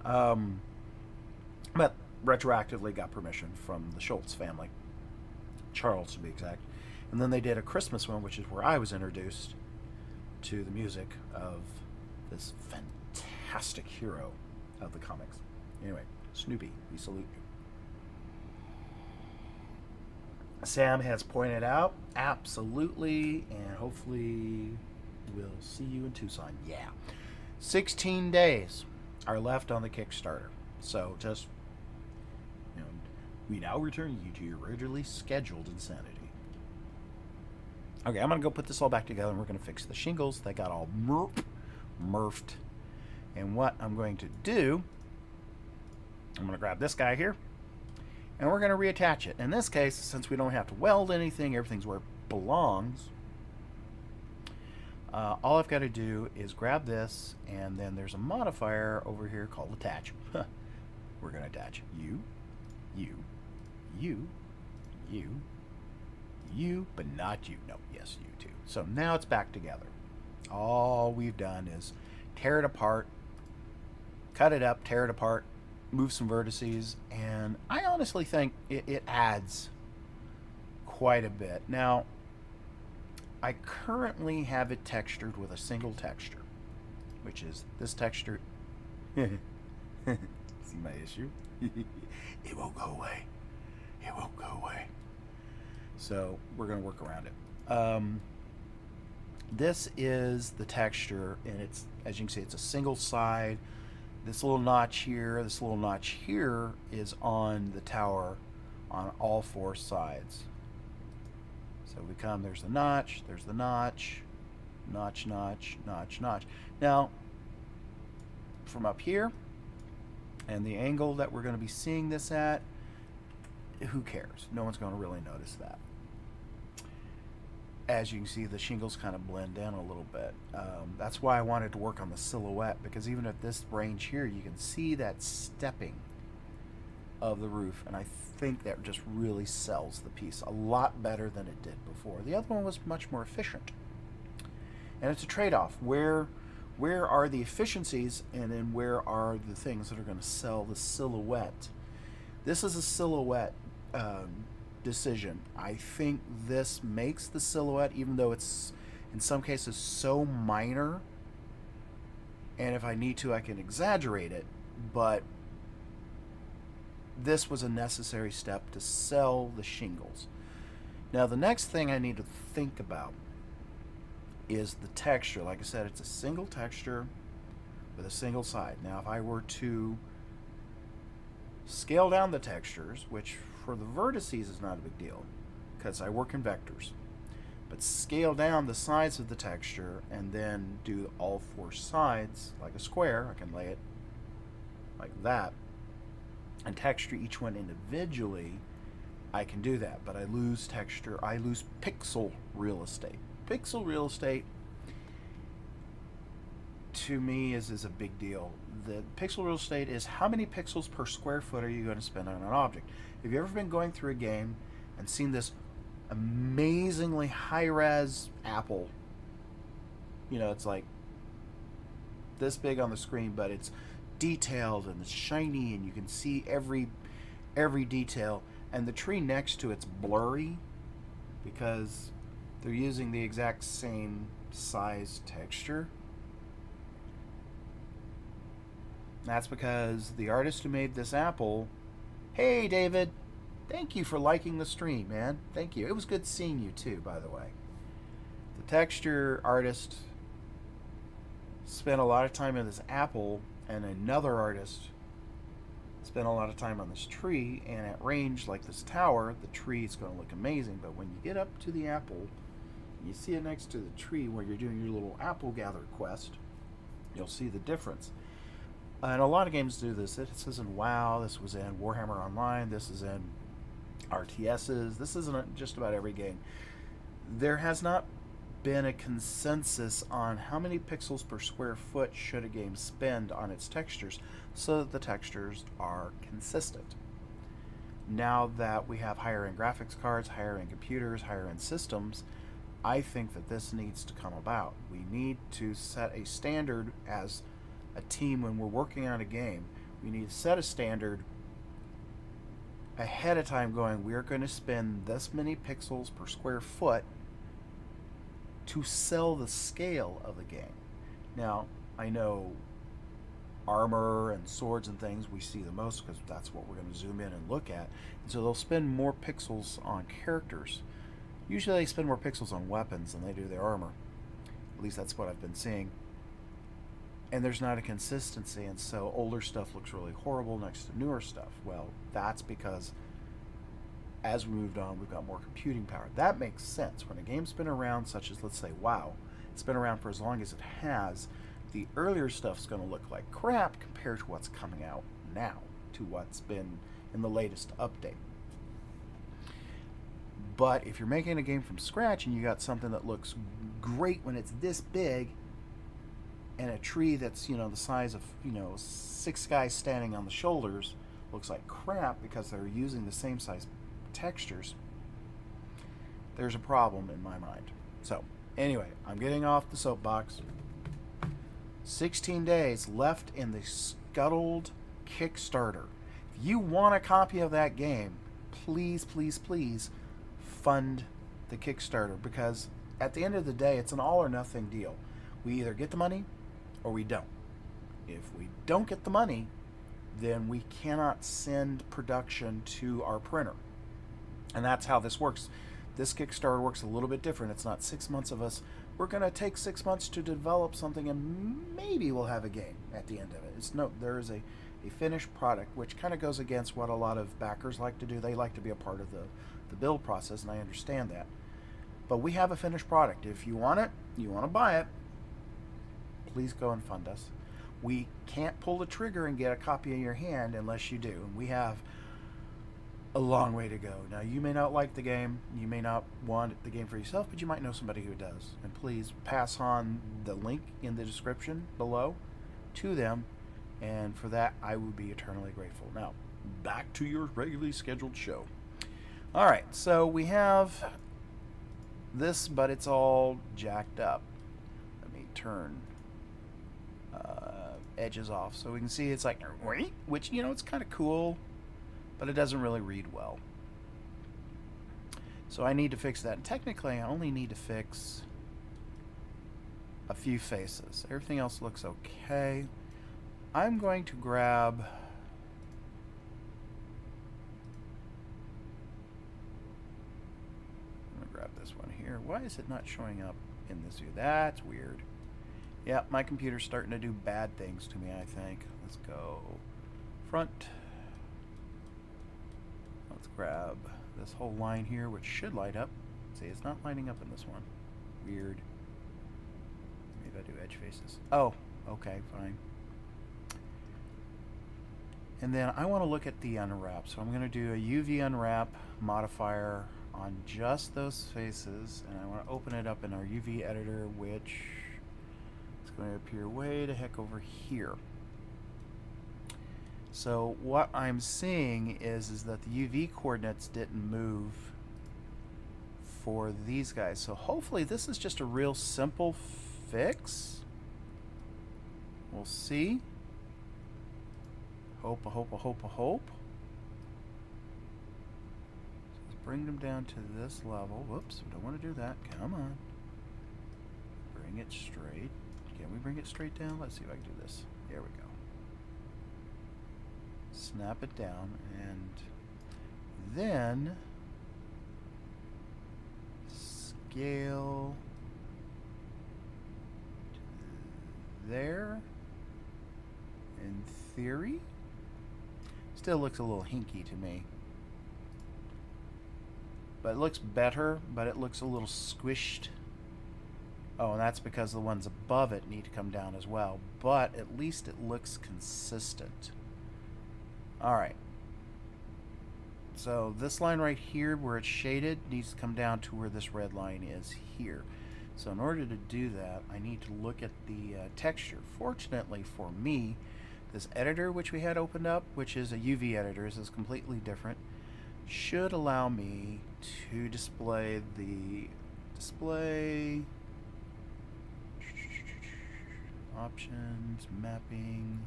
But retroactively got permission from the Schultz family. Charles to be exact. And then they did a Christmas one, which is where I was introduced to the music of this fantastic hero of the comics. Anyway, Snoopy, we salute you. Sam has pointed out, absolutely, and hopefully we'll see you in Tucson. Yeah. 16 days are left on the Kickstarter. So just, you know, we now return you to your originally scheduled insanity. Okay, I'm going to go put this all back together and we're going to fix the shingles. They got all murphed. And what I'm going to do, I'm going to grab this guy here and we're going to reattach it. In this case, since we don't have to weld anything, everything's where it belongs. All I've got to do is grab this, and then there's a modifier over here called attach. We're going to attach you, but not you. No, yes, you too. So now it's back together. All we've done is tear it apart, cut it up, tear it apart, move some vertices, and I honestly think it adds quite a bit. Now, I currently have it textured with a single texture, which is this texture. See my issue? It won't go away. It won't go away. So we're going to work around it. This is the texture, and it's, as you can see, it's a single side. This little notch here, this little notch here is on the tower on all 4 sides. So we come, there's the notch, notch, notch, notch. Now, from up here, and the angle that we're going to be seeing this at, who cares? No one's going to really notice that. As you can see, the shingles kind of blend in a little bit. That's why I wanted to work on the silhouette, because even at this range here, you can see that stepping of the roof, and I think that just really sells the piece a lot better than it did before. The other one was much more efficient, and it's a trade-off. Where are the efficiencies, and then where are the things that are going to sell the silhouette? This is a silhouette decision. I think this makes the silhouette, even though it's in some cases so minor, and if I need to I can exaggerate it, but this was a necessary step to sell the shingles. Now the next thing I need to think about is the texture. Like I said, it's a single texture with a single side. Now if I were to scale down the textures, which for the vertices is not a big deal because I work in vectors. But scale down the sides of the texture and then do all 4 sides like a square. I can lay it like that and texture each one individually. I can do that, but I lose texture. I lose pixel real estate. Pixel real estate to me is a big deal. The pixel real estate is how many pixels per square foot are you going to spend on an object. Have you ever been going through a game and seen this amazingly high-res apple? You know, it's like this big on the screen, but it's detailed and it's shiny and you can see every detail, and the tree next to it's blurry because they're using the exact same size texture. That's because the artist who made this apple, hey David, thank you for liking the stream, man. Thank you. It was good seeing you too, by the way. The texture artist spent a lot of time on this apple, and another artist spent a lot of time on this tree, and at range like this tower, the tree is going to look amazing, but when you get up to the apple, you see it next to the tree where you're doing your little apple gather quest, you'll see the difference. And a lot of games do this. This is in WoW, this was in Warhammer Online, this is in RTSs, this isn't just about every game. There has not been a consensus on how many pixels per square foot should a game spend on its textures so that the textures are consistent. Now that we have higher end graphics cards, higher end computers, higher end systems, I think that this needs to come about. We need to set a standard as a team when we're working on a game. We need to set a standard ahead of time going, we're going to spend this many pixels per square foot to sell the scale of the game. Now, I know armor and swords and things we see the most because that's what we're going to zoom in and look at. And so they'll spend more pixels on characters. Usually they spend more pixels on weapons than they do their armor. At least that's what I've been seeing. And there's not a consistency, and so older stuff looks really horrible next to newer stuff. Well, that's because as we moved on, we've got more computing power. That makes sense. When a game's been around, such as, let's say, WoW, it's been around for as long as it has, the earlier stuff's going to look like crap compared to what's coming out now, to what's been in the latest update. But if you're making a game from scratch and you got something that looks great when it's this big, and a tree that's, you know, the size of, 6 guys standing on the shoulders looks like crap because they're using the same size textures, there's a problem in my mind. So, anyway, I'm getting off the soapbox. 16 days left in the scuttled Kickstarter. If you want a copy of that game, please, please, please fund the Kickstarter, because at the end of the day, it's an all or nothing deal. We either get the money or we don't. If we don't get the money, then we cannot send production to our printer. And that's how this works. This Kickstarter works a little bit different. It's not 6 months of us. We're going to take 6 months to develop something and maybe we'll have a game at the end of it. There is a finished product, which kind of goes against what a lot of backers like to do. They like to be a part of the build process, and I understand that. But we have a finished product. If you want it, you want to buy it, please go and fund us. We can't pull the trigger and get a copy in your hand unless you do. And we have a long way to go. Now, you may not like the game, you may not want the game for yourself, but you might know somebody who does. And please pass on the link in the description below to them, and for that I would be eternally grateful. Now, back to your regularly scheduled show. Alright, so we have this, but it's all jacked up. Let me turn edges off so we can see it's like, which, it's kind of cool, but it doesn't really read well. So I need to fix that. And technically, I only need to fix a few faces. Everything else looks okay. I'm going to grab... this one here. Why is it not showing up in this view? That's weird. Yeah, my computer's starting to do bad things to me, I think. Let's go front. Let's grab this whole line here, which should light up. See, it's not lining up in this one. Weird. Maybe I do edge faces. Oh, okay, fine. And then I want to look at the unwrap. So I'm going to do a UV unwrap modifier on just those faces. And I want to open it up in our UV editor, which is going to appear way the heck over here. So what I'm seeing is that the UV coordinates didn't move for these guys. So hopefully this is just a real simple fix. We'll see. Hope. Let's bring them down to this level. Whoops, we don't want to do that. Come on. Bring it straight. Can we bring it straight down? Let's see if I can do this. There we go. Snap it down, and then scale to there. In theory, still looks a little hinky to me, but it looks better, but it looks a little squished. Oh, and that's because the ones above it need to come down as well, but at least it looks consistent. Alright, so this line right here where it's shaded needs to come down to where this red line is here. So in order to do that, I need to look at the texture. Fortunately for me, this editor which we had opened up, which is a UV editor, this is completely different, should allow me to display the options, mapping.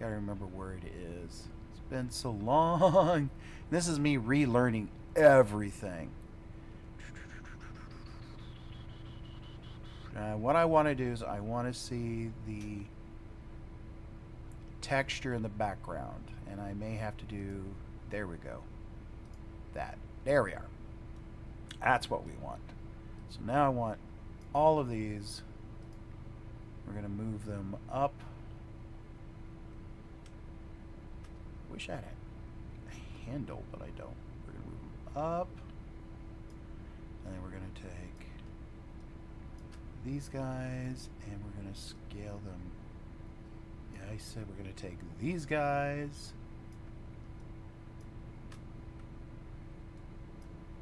Gotta remember where it is. It's been so long. This is me relearning everything. What I want to do is I want to see the texture in the background, and I may have to do, there we go, that. There we are. That's what we want. So now I want all of these. We're going to move them up. Wish I had a handle, but I don't. We're going to move them up. And then we're going to take these guys and we're going to scale them. Yeah, I said we're going to take these guys.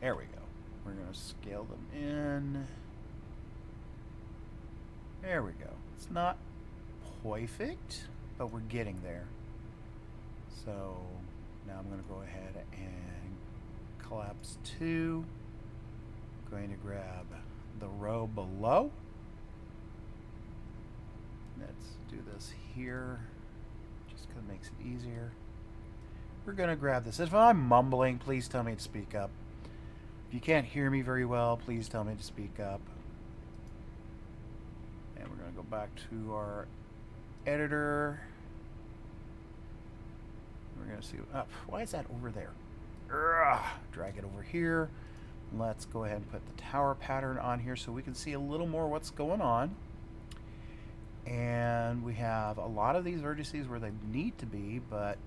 There we go. We're going to scale them in. There we go. It's not perfect, but we're getting there. So now I'm going to go ahead and collapse 2. Going to grab the row below. Let's do this here, just because it makes it easier. We're going to grab this. If I'm mumbling, please tell me to speak up. If you can't hear me very well, please tell me to speak up. And we're going to go back to our editor. We're going to see, why is that over there? Drag it over here. Let's go ahead and put the tower pattern on here so we can see a little more what's going on. And we have a lot of these vertices where they need to be, but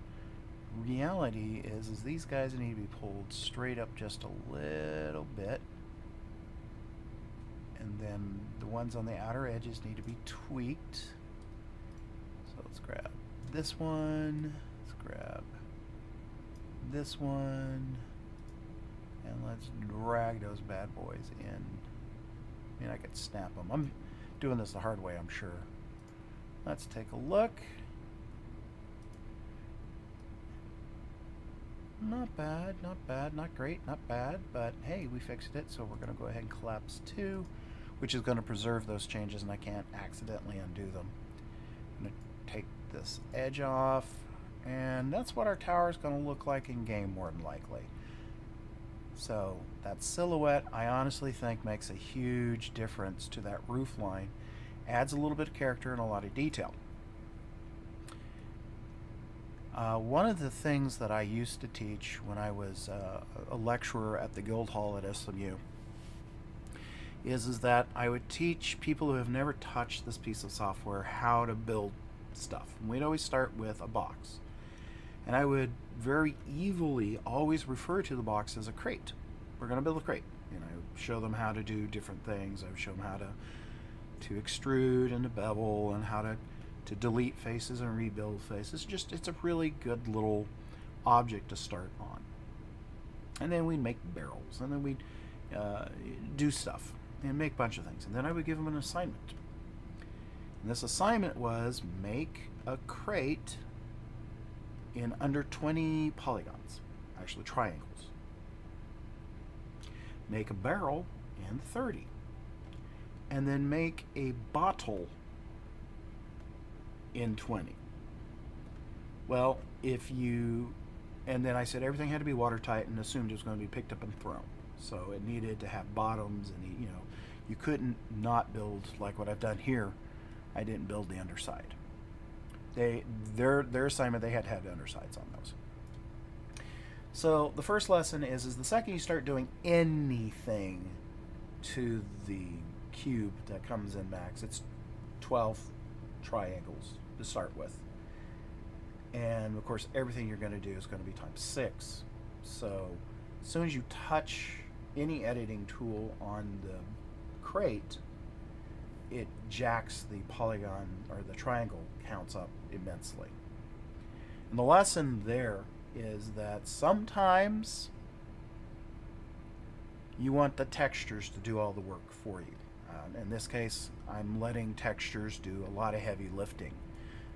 reality is these guys need to be pulled straight up just a little bit. And then the ones on the outer edges need to be tweaked. So let's grab this one. Let's grab this one. And let's drag those bad boys in. I mean, I could snap them. I'm doing this the hard way, I'm sure. Let's take a look. Not bad, not bad, not great, not bad, but hey, we fixed it, so we're going to go ahead and collapse 2, which is going to preserve those changes, and I can't accidentally undo them. I'm going to take this edge off, and that's what our tower is going to look like in game, more than likely. So that silhouette, I honestly think, makes a huge difference to that roof line. Adds a little bit of character and a lot of detail. One of the things that I used to teach when I was a lecturer at the Guildhall at SMU is that I would teach people who have never touched this piece of software how to build stuff. And we'd always start with a box. And I would very evilly always refer to the box as a crate. We're going to build a crate. And I would show them how to do different things. I would show them how to extrude and to bevel and how to delete faces and rebuild faces. It's a really good little object to start on. And then we'd make barrels, and then we'd do stuff and make a bunch of things. And then I would give them an assignment. And this assignment was make a crate in under 20 polygons, actually triangles. Make a barrel in 30. And then make a bottle in 20. Well, and then I said everything had to be watertight and assumed it was going to be picked up and thrown. So it needed to have bottoms, and you couldn't not build like what I've done here. I didn't build the underside. Their assignment, they had to have the undersides on those. So the first lesson is the second you start doing anything to the cube that comes in max, it's 12 triangles to start with. And of course everything you're going to do is going to be times 6. So as soon as you touch any editing tool on the crate, it jacks the polygon or the triangle counts up immensely. And the lesson there is that sometimes you want the textures to do all the work for you. In this case, I'm letting textures do a lot of heavy lifting.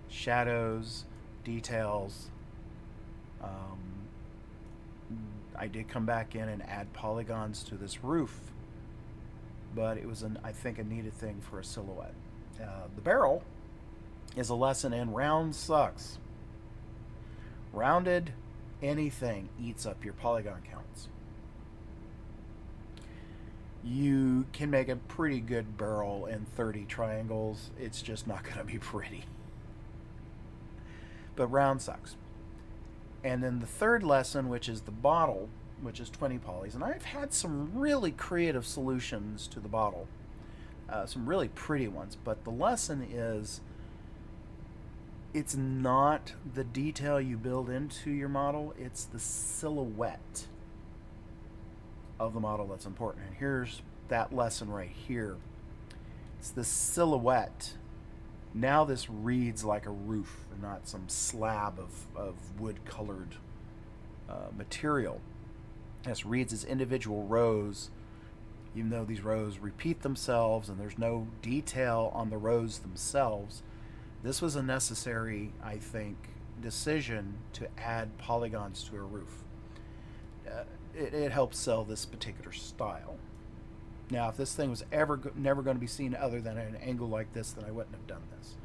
Shadows, details. I did come back in and add polygons to this roof, but it was, I think, a needed thing for a silhouette. The barrel is a lesson in round sucks. Rounded anything eats up your polygon counts. You can make a pretty good barrel in 30 triangles. It's just not going to be pretty. But round sucks. And then the third lesson, which is the bottle, which is 20 polys. And I've had some really creative solutions to the bottle. Some really pretty ones. But the lesson is, it's not the detail you build into your model, it's the silhouette of the model that's important. And here's that lesson right here. It's the silhouette. Now this reads like a roof and not some slab of wood-colored material. This reads as individual rows, even though these rows repeat themselves and there's no detail on the rows themselves. This was a necessary, I think, decision to add polygons to a roof. It helps sell this particular style. Now, if this thing was never going to be seen other than at an angle like this, then I wouldn't have done this.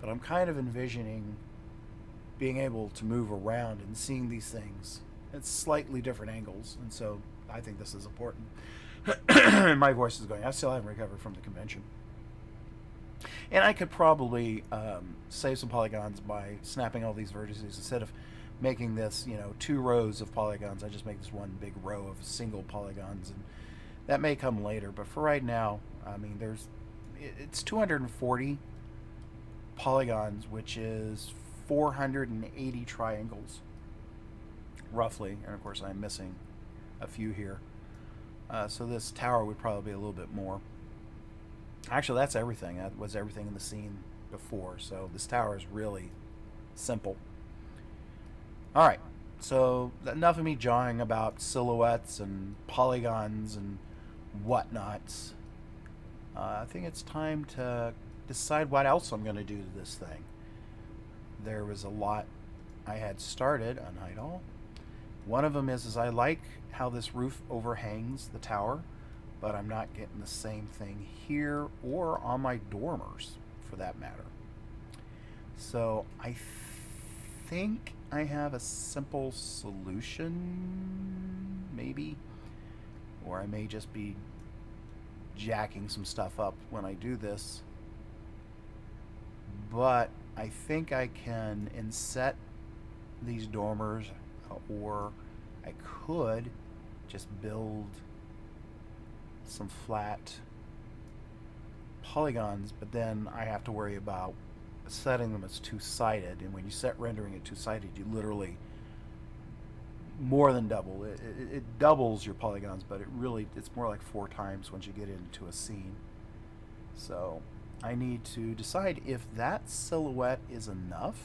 But I'm kind of envisioning being able to move around and seeing these things at slightly different angles, and so I think this is important. My voice is going. I still haven't recovered from the convention. And I could probably save some polygons by snapping all these vertices. Instead of making this, 2 rows of polygons, I just make this one big row of single polygons, and that may come later. But for right now, I mean, it's 240 polygons, which is 480 triangles, roughly. And of course, I'm missing a few here. So this tower would probably be a little bit more. Actually, that's everything. That was everything in the scene before. So this tower is really simple. All right. So enough of me jawing about silhouettes and polygons and whatnots. I think it's time to decide what else I'm going to do to this thing. There was a lot I had started on Untitled. One of them is I like how this roof overhangs the tower, but I'm not getting the same thing here or on my dormers, for that matter. So I think I have a simple solution, maybe, or I may just be jacking some stuff up when I do this. But I think I can inset these dormers, or I could just build some flat polygons, but then I have to worry about setting them as two-sided, and when you set rendering it two-sided, you literally more than double. It doubles your polygons, but it's more like 4 times once you get into a scene. So I need to decide if that silhouette is enough.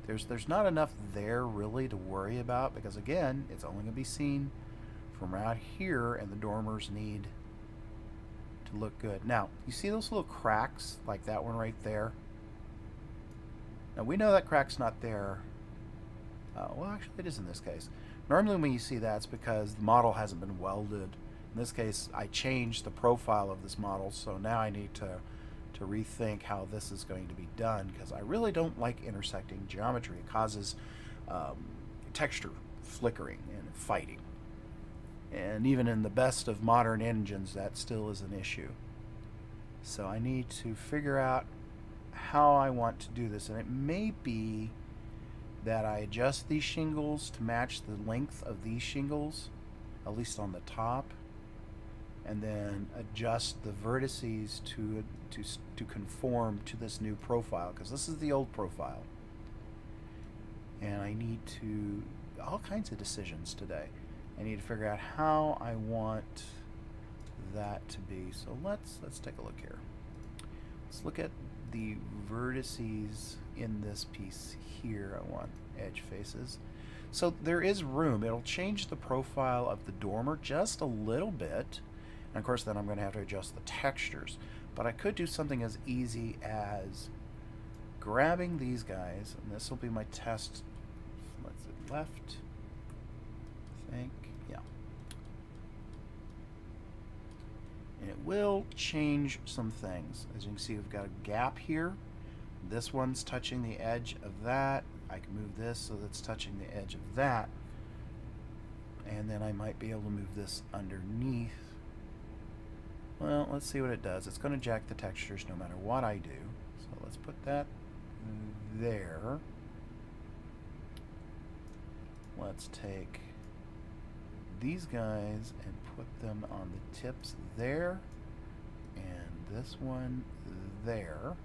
There's not enough there really to worry about, because again, it's only going to be seen from right here, and the dormers need to look good. Now, you see those little cracks, like that one right there? Now, we know that crack's not there. Well, actually, it is in this case. Normally when you see that, it's because the model hasn't been welded. In this case, I changed the profile of this model, so now I need to rethink how this is going to be done, because I really don't like intersecting geometry. It causes texture flickering and fighting. And even in the best of modern engines, that still is an issue. So I need to figure out how I want to do this, and it may be that I adjust these shingles to match the length of these shingles, at least on the top, and then adjust the vertices to conform to this new profile, because this is the old profile. And I need to, all kinds of decisions today. I need to figure out how I want that to be. So let's take a look here. Let's look at the vertices in this piece here. I want edge faces. So there is room. It'll change the profile of the dormer just a little bit. And of course then I'm going to have to adjust the textures. But I could do something as easy as grabbing these guys, and this will be my test. Let's see, left, I think, yeah. And it will change some things. As you can see, we've got a gap here. This one's touching the edge of that. I can move this so that's touching the edge of that. And then I might be able to move this underneath. Well, let's see what it does. It's going to jack the textures no matter what I do. So let's put that there. Let's take these guys and put them on the tips there, and this one there.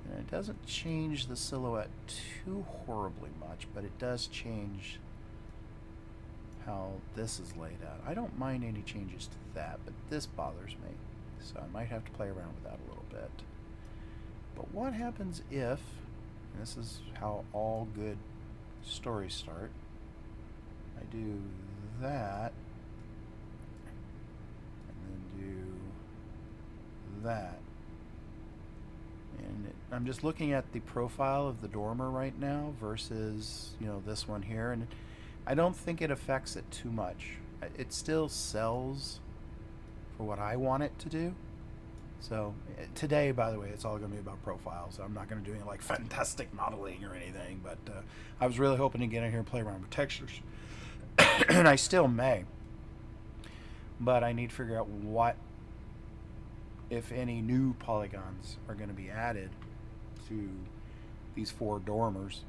And it doesn't change the silhouette too horribly much, but it does change how this is laid out. I don't mind any changes to that, but this bothers me. So I might have to play around with that a little bit. But what happens if, and this is how all good stories start, I do that, and then do that. And I'm just looking at the profile of the dormer right now versus, you know, this one here, and I don't think it affects it too much. It still sells for what I want it to do. So today, by the way, it's all going to be about profiles. I'm not going to do any like fantastic modeling or anything, but I was really hoping to get in here and play around with textures. And I still may. But I need to figure out what, if any, new polygons are going to be added to these 4 dormers.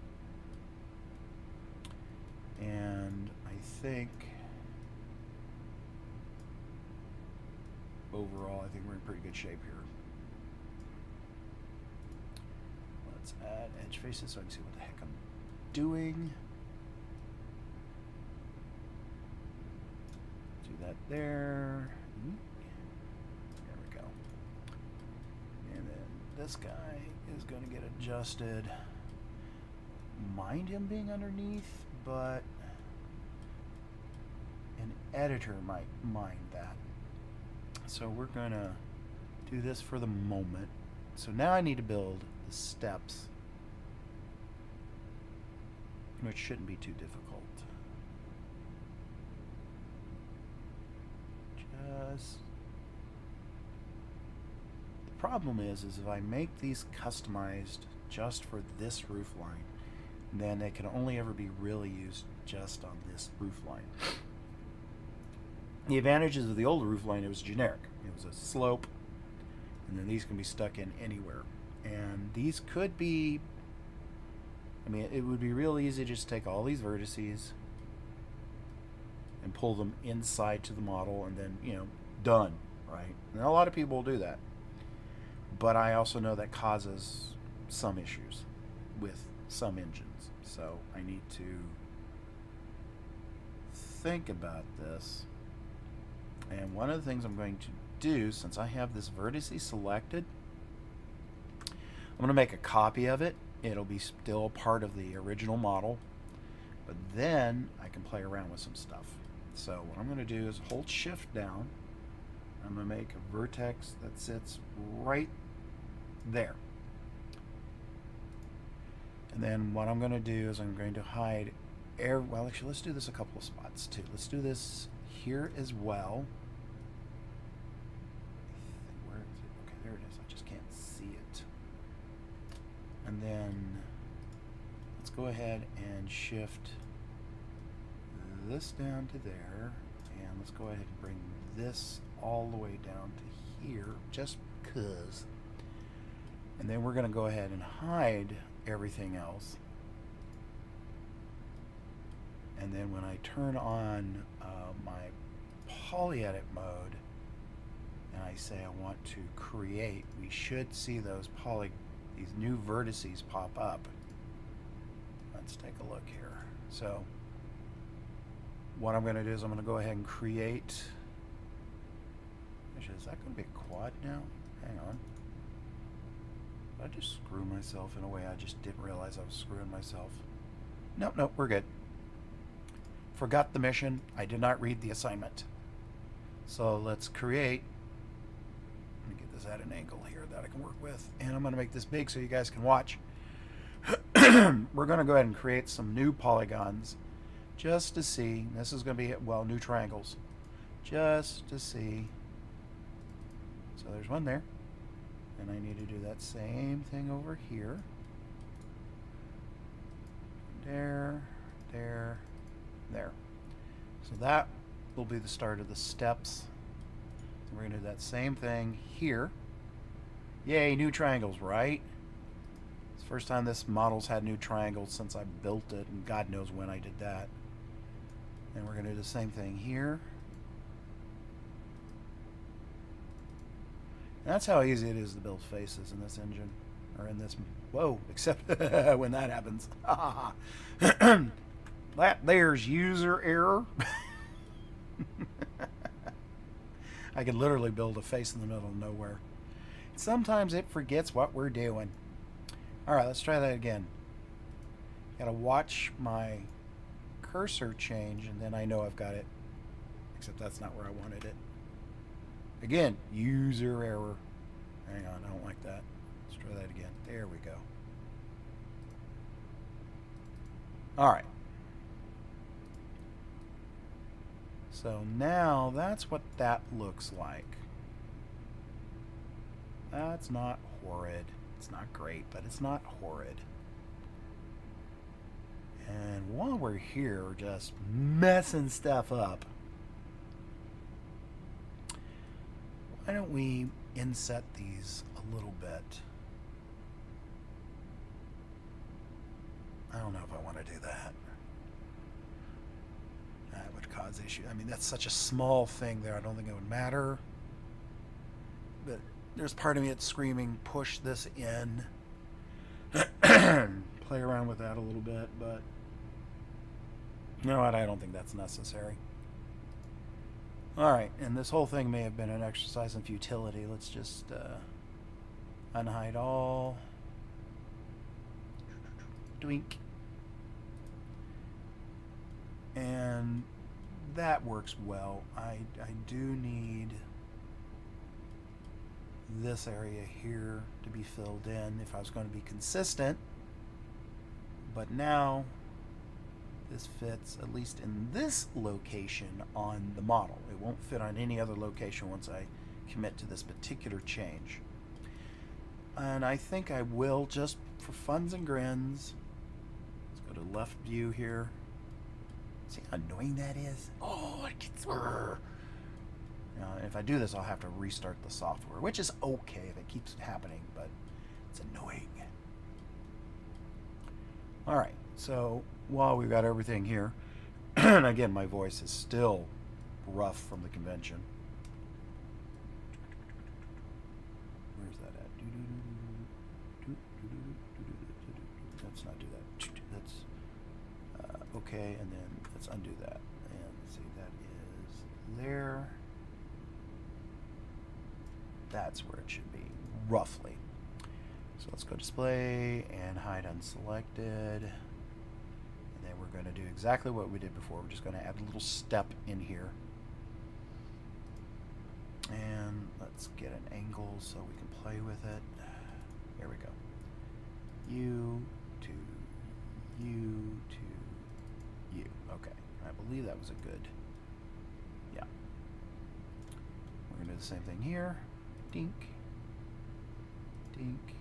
And I think overall, I think we're in pretty good shape here. Let's add edge faces so I can see what the heck I'm doing. Do that there. There we go. And then this guy is going to get adjusted. Mind him being underneath, but an editor might mind that. So we're going to do this for the moment. So now I need to build the steps, which shouldn't be too difficult. The problem is if I make these customized just for this roof line, then they can only ever be really used just on this roof line. The advantages of the old roof line, it was generic. It was a slope, and then these can be stuck in anywhere. And these could be, I mean, it would be real easy to just take all these vertices and pull them inside to the model and then, you know, done, right? And a lot of people will do that. but I also know that causes some issues with some engines. So I need to think about this. And one of the things I'm going to do, since I have this Vertices selected, I'm going to make a copy of it. It'll be still part of the original model, but then I can play around with some stuff. So what I'm going to do is hold shift down. I'm going to make a vertex that sits right there. And then what I'm going to do is I'm going to hide well, actually, let's do this a couple of spots too. Let's do this here as well. Where is it? Okay, there it is. I just can't see it. And then let's go ahead and shift this down to there. And let's go ahead and bring this all the way down to here, just because. And then we're going to go ahead and hide everything else. And then when I turn on my polyedit mode and I say I want to create, we should see these new vertices pop up. Let's take a look here. So what I'm going to do is I'm going to go ahead and create. Actually, is that going to be a quad now? Hang on. Did I just screw myself in a way I just didn't realize I was screwing myself? Nope, we're good. Forgot the mission. I did not read the assignment. So let's create. Let me get this at an angle here that I can work with. And I'm going to make this big so you guys can watch. We're going to go ahead and create some new polygons just to see. This is going to be, well, new triangles. Just to see. So there's one there. And I need to do that same thing over here. There. So that will be the start of the steps. We're going to do that same thing here. Yay, new triangles, right? It's the first time this model's had new triangles since I built it, and God knows when I did that. And we're going to do the same thing here. And that's how easy it is to build faces in this engine, or in this, whoa, except when that happens. There's user error. I could literally build a face in the middle of nowhere. Sometimes it forgets what we're doing. Alright, let's try that again. Gotta watch my cursor change, and then I know I've got it. Except that's not where I wanted it. Again, user error. Hang on, I don't like that. Let's try that again. There we go. Alright. So now that's what that looks like. That's not horrid. It's not great, but it's not horrid. And while we're here just messing stuff up, why don't we inset these a little bit? I don't know if I want to do that. That would cause issue. I mean, that's such a small thing there. I don't think it would matter. But there's part of me that's screaming, push this in. Play around with that a little bit, but you know what? I don't think that's necessary. Alright, and this whole thing may have been an exercise in futility. Let's just unhide all. Doink. And that works well. I do need this area here to be filled in if I was going to be consistent. But now this fits at least in this location on the model. It won't fit on any other location once I commit to this particular change. And I think I will, just for funs and grins. Let's go to left view here. See how annoying that is? Oh, it gets... if I do this, I'll have to restart the software, which is okay if it keeps happening, but it's annoying. Alright, so while we've got everything here, and again, my voice is still rough from the convention. Where's that at? let's not do that. That's okay, and then let's undo that. And see, that is there. That's where it should be, roughly. So let's go display and hide unselected. And then we're going to do exactly what we did before. We're just going to add a little step in here. And let's get an angle so we can play with it. There we go. U to U to U. Okay. I believe that was a good. Yeah. We're going to do the same thing here. Dink. Dink.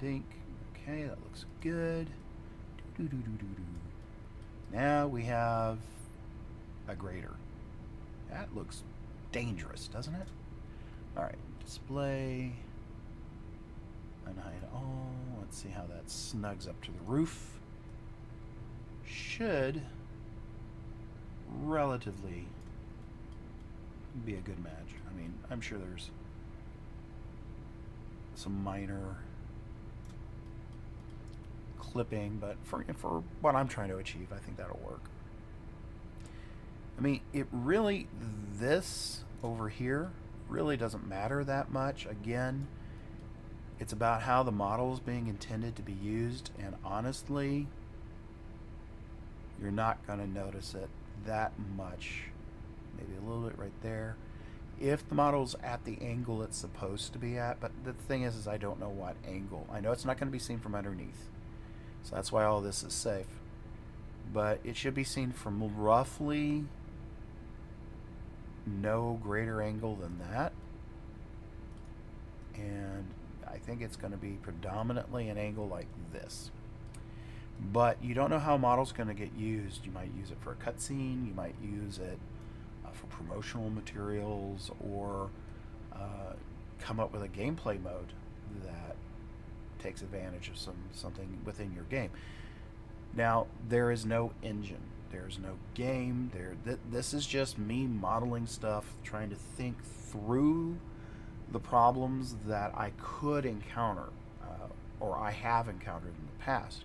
Dink. Okay, that looks good. Now we have a grader. That looks dangerous, doesn't it? Alright, display. Unhide all. Let's see how that snugs up to the roof. Should relatively be a good match. I mean, I'm sure there's some minor clipping, but for what I'm trying to achieve, I think that'll work. I mean, it really, this over here really doesn't matter that much. Again, it's about how the model is being intended to be used, and honestly, you're not going to notice it that much. Maybe a little bit right there. If the model's at the angle it's supposed to be at, but the thing is I don't know what angle. I know it's not going to be seen from underneath, so that's why all this is safe. But it should be seen from roughly no greater angle than that. And I think it's going to be predominantly an angle like this. But you don't know how a model's going to get used. You might use it for a cutscene, you might use it for promotional materials, or come up with a gameplay mode that takes advantage of something within your game. Now, there is no engine, there's no game, this is just me modeling stuff, trying to think through the problems that I could encounter, or I have encountered in the past.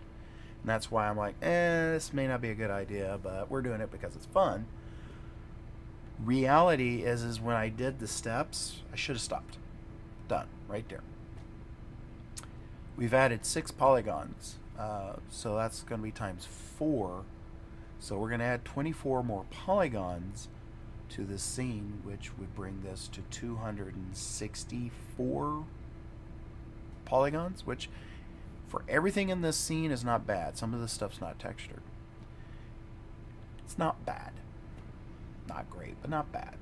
And that's why I'm like, this may not be a good idea, but we're doing it because it's fun. Reality is when I did the steps, I should have stopped. Done, right there. We've added 6 polygons, so that's going to be times 4. So we're going to add 24 more polygons to this scene, which would bring this to 264 polygons, which for everything in this scene is not bad. Some of this stuff's not textured. It's not bad. Not great, but not bad.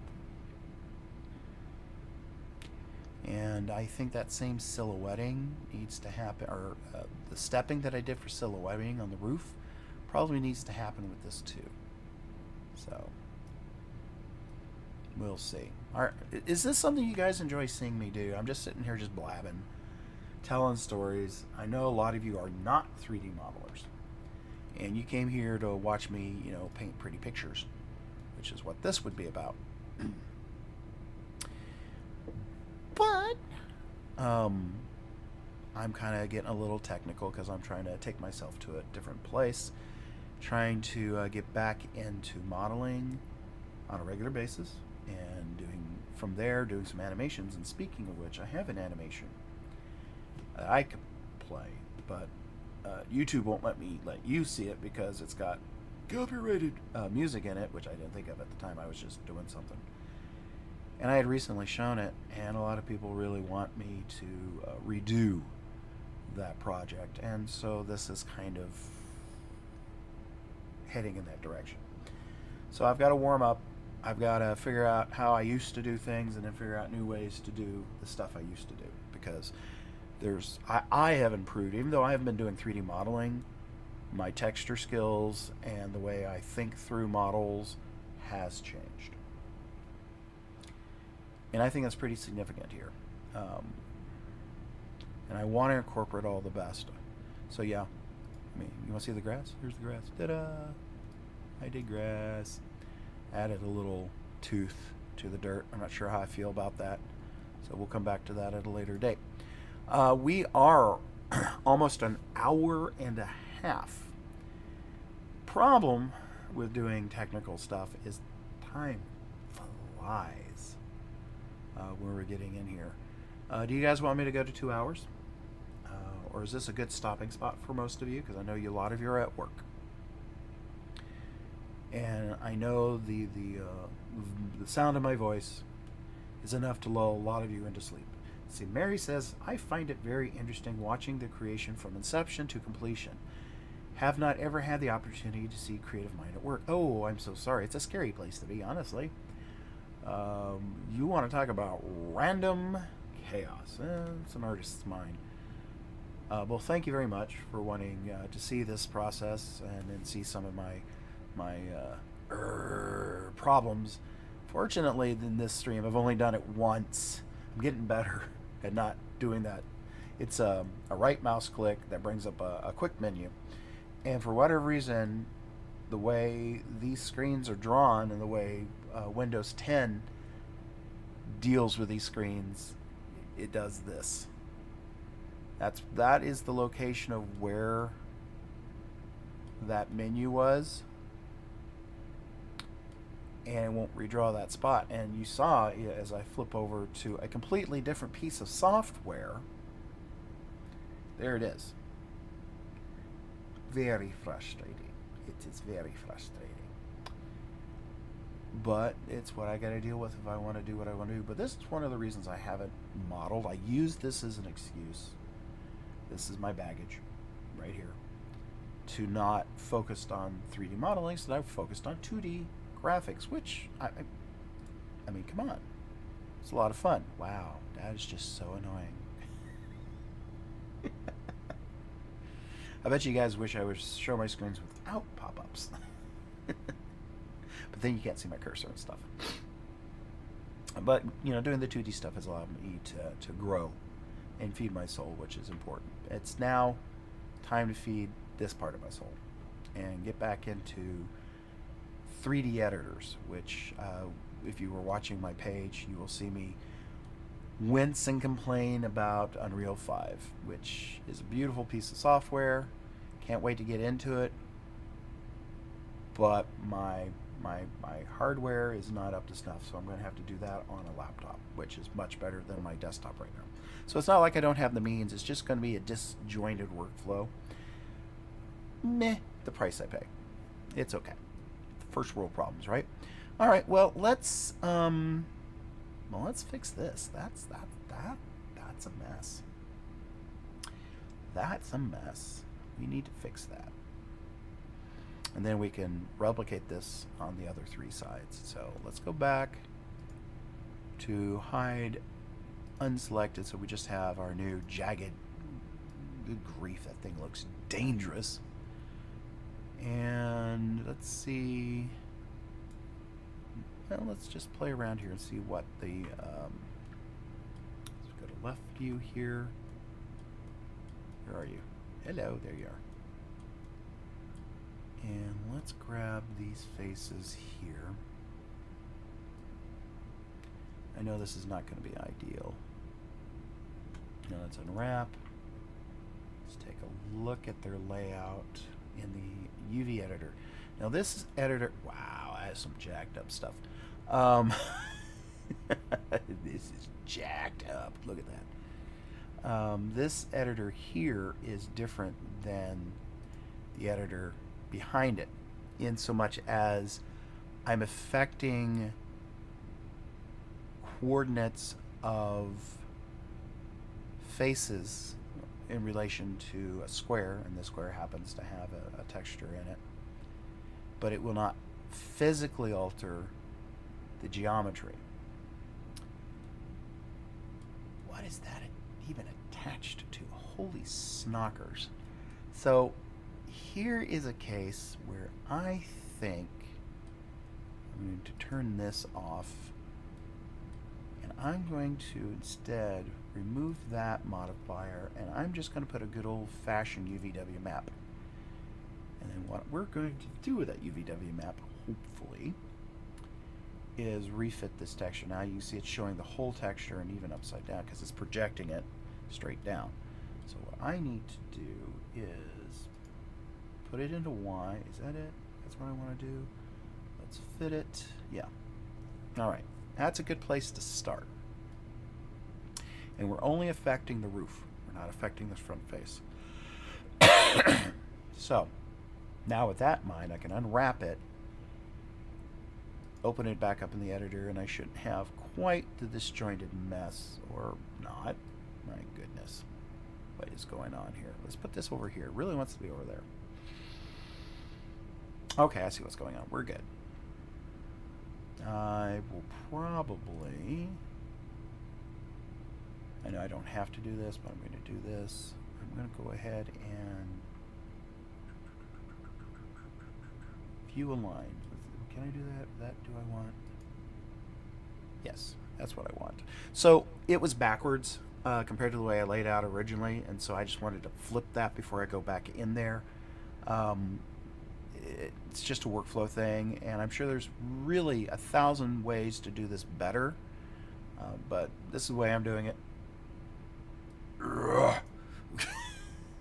And I think that same silhouetting needs to happen, or the stepping that I did for silhouetting on the roof probably needs to happen with this too. So we'll see. Is this something you guys enjoy seeing me do? I'm just sitting here just blabbing, telling stories. I know a lot of you are not 3D modelers, and you came here to watch me, paint pretty pictures, which is what this would be about. But I'm kind of getting a little technical because I'm trying to take myself to a different place, trying to get back into modeling on a regular basis, and doing some animations. And speaking of which, I have an animation that I could play, but YouTube won't let you see it because it's got copyrighted music in it, which I didn't think of at the time. I was just doing something. And I had recently shown it, and a lot of people really want me to redo that project. And so this is kind of heading in that direction. So I've got to warm up. I've got to figure out how I used to do things, and then figure out new ways to do the stuff I used to do. Because I have improved. Even though I haven't been doing 3D modeling, my texture skills and the way I think through models has changed. And I think that's pretty significant here. And I want to incorporate all the best. So yeah, you want to see the grass? Here's the grass. Ta-da! I did grass. Added a little tooth to the dirt. I'm not sure how I feel about that. So we'll come back to that at a later date. We are almost an hour and a half. Problem with doing technical stuff is time flies when we're getting in here. Do you guys want me to go to 2 hours? Or is this a good stopping spot for most of you? Because I know a lot of you are at work. And I know the sound of my voice is enough to lull a lot of you into sleep. See, Mary says, I find it very interesting watching the creation from inception to completion. Have not ever had the opportunity to see creative mind at work. Oh, I'm so sorry. It's a scary place to be, honestly. You want to talk about random chaos. It's an artist's mind. Well, thank you very much for wanting to see this process and then see some of my problems. Fortunately, in this stream, I've only done it once. I'm getting better at not doing that. It's a right mouse click that brings up a quick menu. And for whatever reason, the way these screens are drawn and the way Windows 10 deals with these screens, it does this. That is the location of where that menu was, and it won't redraw that spot. And you saw, as I flip over to a completely different piece of software, there it is. Very frustrating. It is very frustrating. But it's what I got to deal with if I want to do what I want to do. But this is one of the reasons I haven't modeled. I use this as an excuse. This is my baggage right here. To not focused on 3D modeling, so I've focused on 2D graphics, which, I mean, come on. It's a lot of fun. Wow, that is just so annoying. I bet you guys wish I would show my screens without pop-ups. But then you can't see my cursor and stuff. But, you know, doing the 2D stuff has allowed me to grow and feed my soul, which is important. It's now time to feed this part of my soul and get back into 3D editors, which if you were watching my page, you will see me wince and complain about Unreal 5, which is a beautiful piece of software. Can't wait to get into it, but my hardware is not up to snuff, so I'm going to have to do that on a laptop, which is much better than my desktop right now. So it's not like I don't have the means. It's just going to be a disjointed workflow. Meh, the price I pay. It's okay. First world problems, right? All right. Well, let's fix this. That's a mess. That's a mess. We need to fix that. And then we can replicate this on the other 3 sides. So let's go back to hide unselected, so we just have our new jagged. Good grief, that thing looks dangerous. And let's see. Well, let's just play around here and see what the let's go to left view here. Where are you? Hello, there you are. And let's grab these faces here. I know this is not going to be ideal. Now let's unwrap. Let's take a look at their layout in the UV editor. Now this editor, wow, that is some jacked up stuff. This is jacked up. Look at that. This editor here is different than the editor behind it, in so much as I'm affecting coordinates of faces in relation to a square, and the square happens to have a texture in it, but it will not physically alter the geometry. What is that even attached to? Holy snockers. So here is a case where I think I'm going to turn this off, and I'm going to instead remove that modifier, and I'm just going to put a good old-fashioned UVW map. And then what we're going to do with that UVW map, hopefully, is refit this texture. Now you can see it's showing the whole texture and even upside down because it's projecting it straight down. So what I need to do is put it into Y. Is that it? That's what I want to do. Let's fit it. Yeah. All right. That's a good place to start. And we're only affecting the roof. We're not affecting this front face. So, now with that in mind, I can unwrap it, open it back up in the editor, and I shouldn't have quite the disjointed mess, or not. My goodness. What is going on here? Let's put this over here. It really wants to be over there. Okay, I see what's going on. We're good. I will probably... I know I don't have to do this, but I'm going to do this. I'm going to go ahead and view a line. Can I do that? Do I want? Yes, that's what I want. So it was backwards compared to the way I laid out originally, and so I just wanted to flip that before I go back in there. It's just a workflow thing, and I'm sure there's really 1,000 ways to do this better, but this is the way I'm doing it.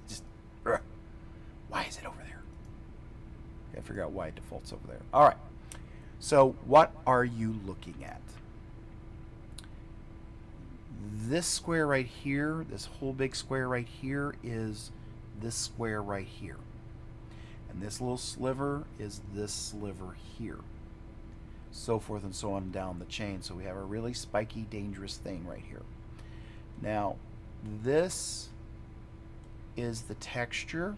Just, why is it over there? Gotta figure out why it defaults over there. All right. So what are you looking at? This square right here, this whole big square right here, is this square right here. And this little sliver is this sliver here. So forth and so on down the chain. So we have a really spiky, dangerous thing right here. Now, this is the texture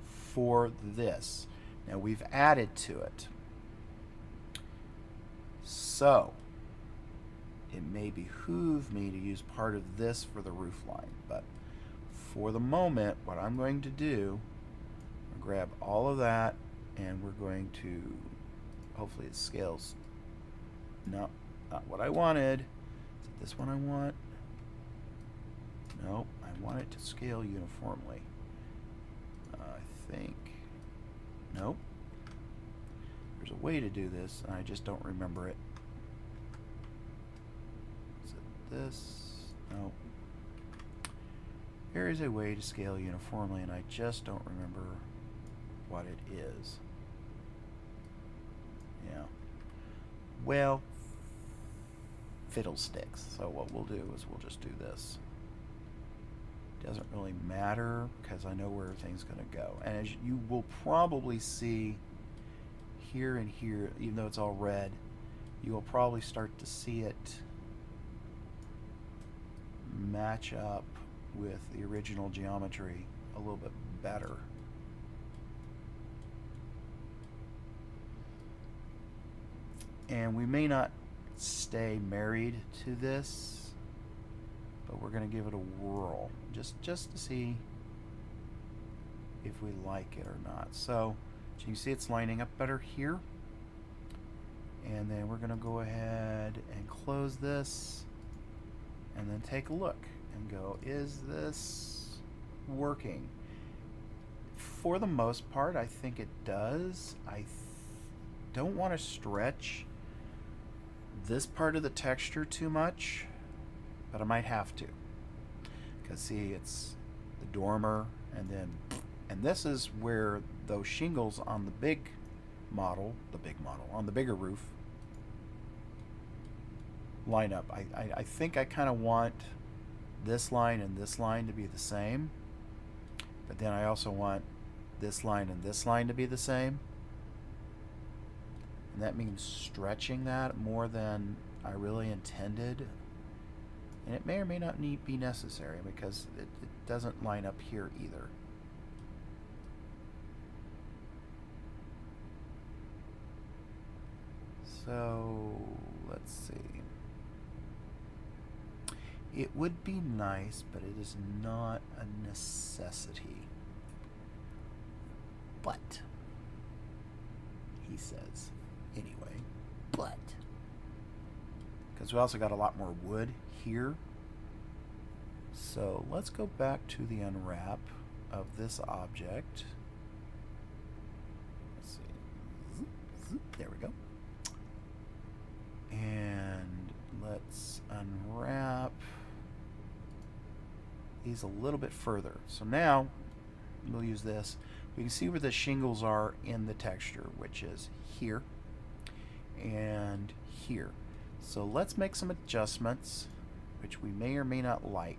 for this. Now we've added to it. So it may behoove me to use part of this for the roof line, but for the moment, what I'm going to do, I'll grab all of that, and we're going to, hopefully it scales. No, not what I wanted. Is it this one I want? No, I want it to scale uniformly. I think. Nope. There's a way to do this, and I just don't remember it. Is it this? No. There is a way to scale uniformly, and I just don't remember what it is. Yeah. Well, fiddlesticks. So what we'll do is we'll just do this. Doesn't really matter because I know where everything's going to go. And as you will probably see here and here, even though it's all red, you will probably start to see it match up with the original geometry a little bit better. And we may not stay married to this, but we're going to give it a whirl just to see if we like it or not. So you can see it's lining up better here, and then we're going to go ahead and close this and then take a look and go, is this working? For the most part, I think it does. I don't want to stretch this part of the texture too much, but I might have to, because see, it's the dormer, and this is where those shingles on the big model, on the bigger roof line up. I think I kind of want this line and this line to be the same, but then I also want this line and this line to be the same, and that means stretching that more than I really intended. And it may or may not be necessary because it doesn't line up here either. So let's see. It would be nice, but it is not a necessity. But, he says, anyway, but. Because we also got a lot more wood here. So let's go back to the unwrap of this object. Let's see. There we go. And let's unwrap these a little bit further. So now we'll use this. We can see where the shingles are in the texture, which is here and here. So let's make some adjustments, which we may or may not like.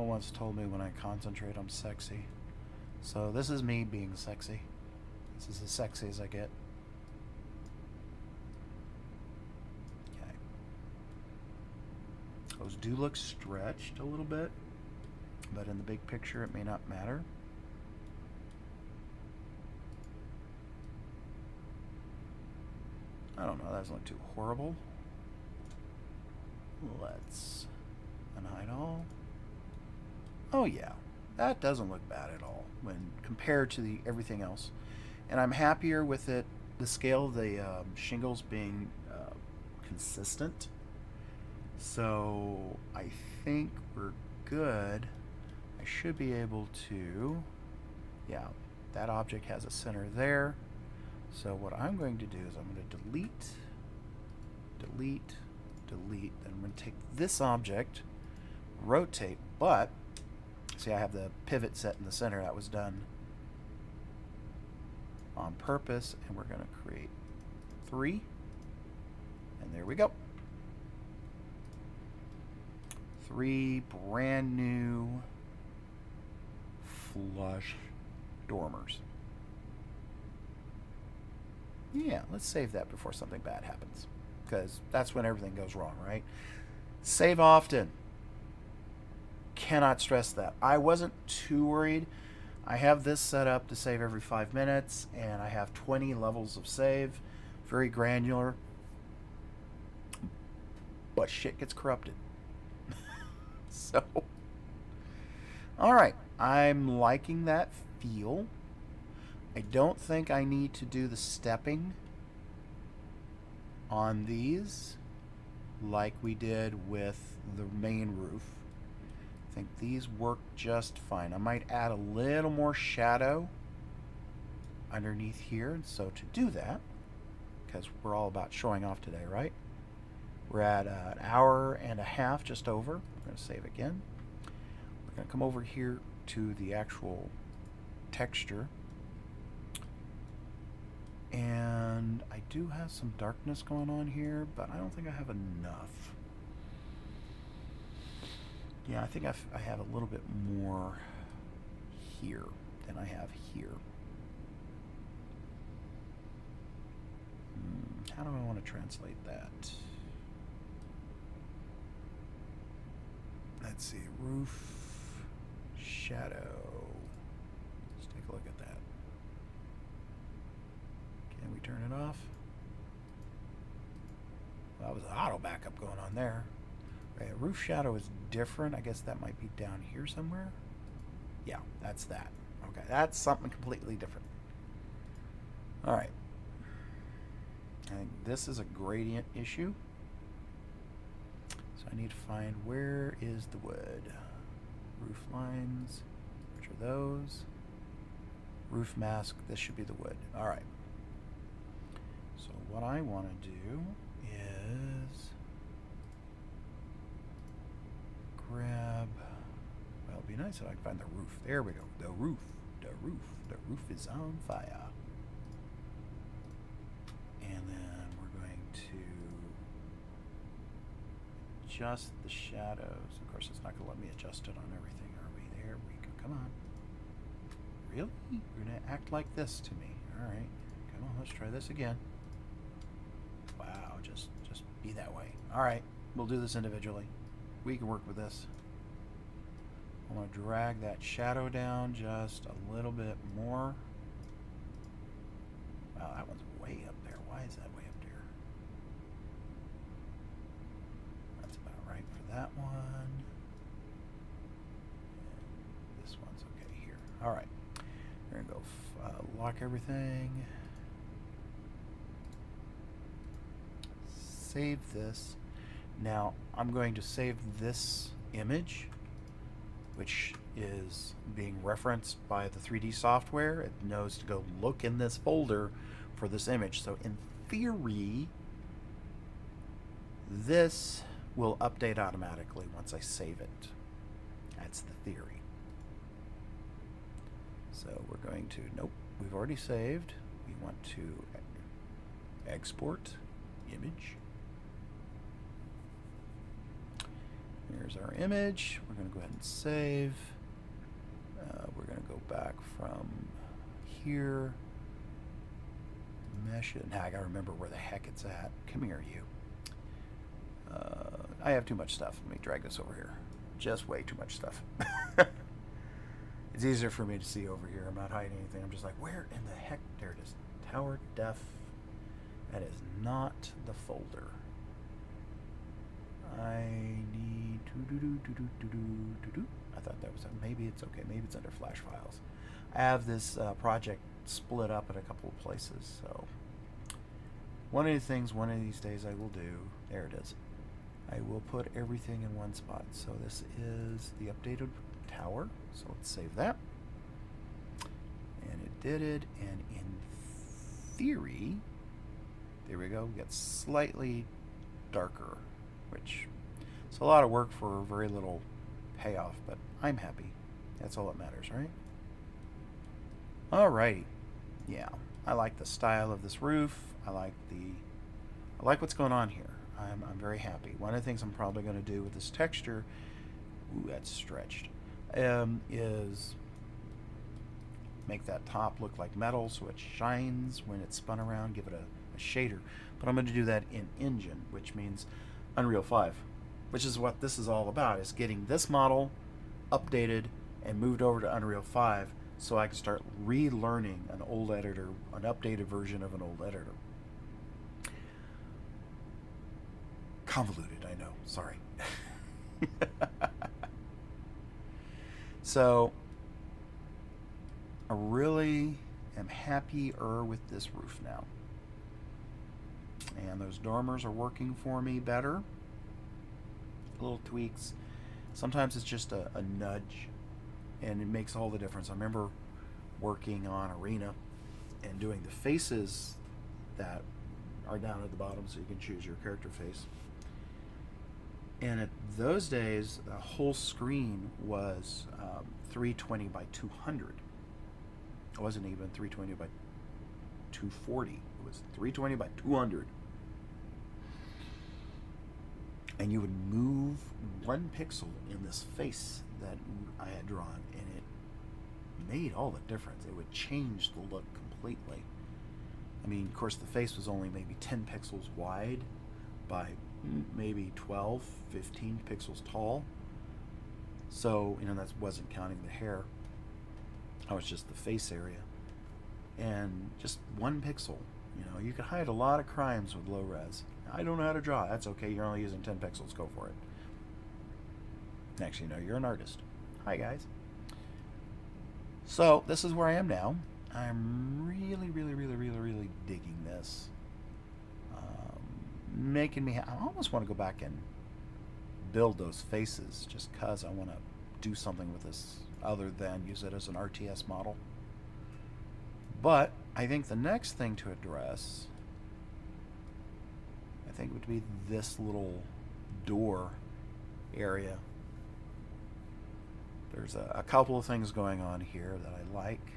Someone once told me when I concentrate, I'm sexy. So this is me being sexy. This is as sexy as I get. Okay. Those do look stretched a little bit, but in the big picture it may not matter. I don't know, that doesn't look too horrible. Let's unhide all. Oh yeah, that doesn't look bad at all when compared to everything else. And I'm happier with it, the scale of the shingles being consistent. So I think we're good. I should be able to, yeah, that object has a center there. So what I'm going to do is I'm going to delete, delete, delete. Then I'm going to take this object, rotate, but see, I have the pivot set in the center. That was done on purpose, and we're going to create 3, and there we go. 3 brand new flush dormers. Yeah, let's save that before something bad happens, because that's when everything goes wrong, right? Save often. Cannot stress that. I wasn't too worried. I have this set up to save every 5 minutes, and I have 20 levels of save. Very granular. But shit gets corrupted. So, alright. I'm liking that feel. I don't think I need to do the stepping on these like we did with the main roof. I think these work just fine. I might add a little more shadow underneath here. And so to do that, because we're all about showing off today, right? We're at an hour and a half, just over. We're going to save again. We're going to come over here to the actual texture. And I do have some darkness going on here, but I don't think I have enough. Yeah, I think I have a little bit more here than I have here. How do I want to translate that? Let's see, roof, shadow. Let's take a look at that. Can we turn it off? Well, that was an auto backup going on there. Okay, roof shadow is different. I guess that might be down here somewhere. Yeah, that's that. Okay, that's something completely different. All right. I think this is a gradient issue. So I need to find where is the wood. Roof lines, which are those. Roof mask, this should be the wood. All right. So what I want to do is grab, well, it'd be nice if I could find the roof. There we go. The roof. The roof. The roof is on fire. And then we're going to adjust the shadows. Of course, it's not going to let me adjust it on everything, are we? There we go. Come on. Really? You're going to act like this to me. All right. Come on, let's try this again. Wow, just be that way. All right. We'll do this individually. We can work with this. I'm going to drag that shadow down just a little bit more. Wow, that one's way up there. Why is that way up there? That's about right for that one. And this one's okay here. All right. We're going to go lock everything. Save this. Now I'm going to save this image, which is being referenced by the 3D software. It knows to go look in this folder for this image. So in theory, this will update automatically once I save it. That's the theory. So we're going to, nope, we've already saved. We want to export image. Here's our image. We're going to go ahead and save. We're going to go back from here. Mesh it. Now I got to remember where the heck it's at. Come here, you. I have too much stuff. Let me drag this over here. Just way too much stuff. It's easier for me to see over here. I'm not hiding anything. I'm just like, where in the heck? There it is. Tower Def. That is not the folder. I need to I thought that was maybe it's okay. Maybe it's under Flash files. I have this project split up in a couple of places. So one of the things, one of these days, I will do. There it is. I will put everything in one spot. So this is the updated tower. So let's save that. And it did it. And in theory, there we go. We got slightly darker, which is a lot of work for very little payoff, but I'm happy. That's all that matters, right? Alrighty. Yeah, I like the style of this roof. I like what's going on here. I'm very happy. One of the things I'm probably going to do with this texture, ooh, that's stretched, is make that top look like metal so it shines when it's spun around, give it a shader. But I'm going to do that in Engine, which means Unreal 5, which is what this is all about, is getting this model updated and moved over to Unreal 5 so I can start relearning an old editor, an updated version of an old editor. Convoluted, I know, sorry. So I really am happier with this roof now. And those dormers are working for me better. Little tweaks. Sometimes it's just a nudge, and it makes all the difference. I remember working on Arena and doing the faces that are down at the bottom so you can choose your character face. And at those days, the whole screen was 320 by 200. It wasn't even 320 by 240. It was 320 by 200. And you would move one pixel in this face that I had drawn, and it made all the difference. It would change the look completely. I mean, of course, the face was only maybe 10 pixels wide by maybe 12, 15 pixels tall. So, you know, that wasn't counting the hair. That was just the face area. And just one pixel. You know, you could hide a lot of crimes with low res. I don't know how to draw. That's okay. You're only using 10 pixels. Go for it. Actually, no, you're an artist. Hi, guys. So, this is where I am now. I'm really digging this. Making me... I almost want to go back and build those faces just because I want to do something with this other than use it as an RTS model. But I think the next thing to address, I think, would be this little door area. There's a couple of things going on here that I like.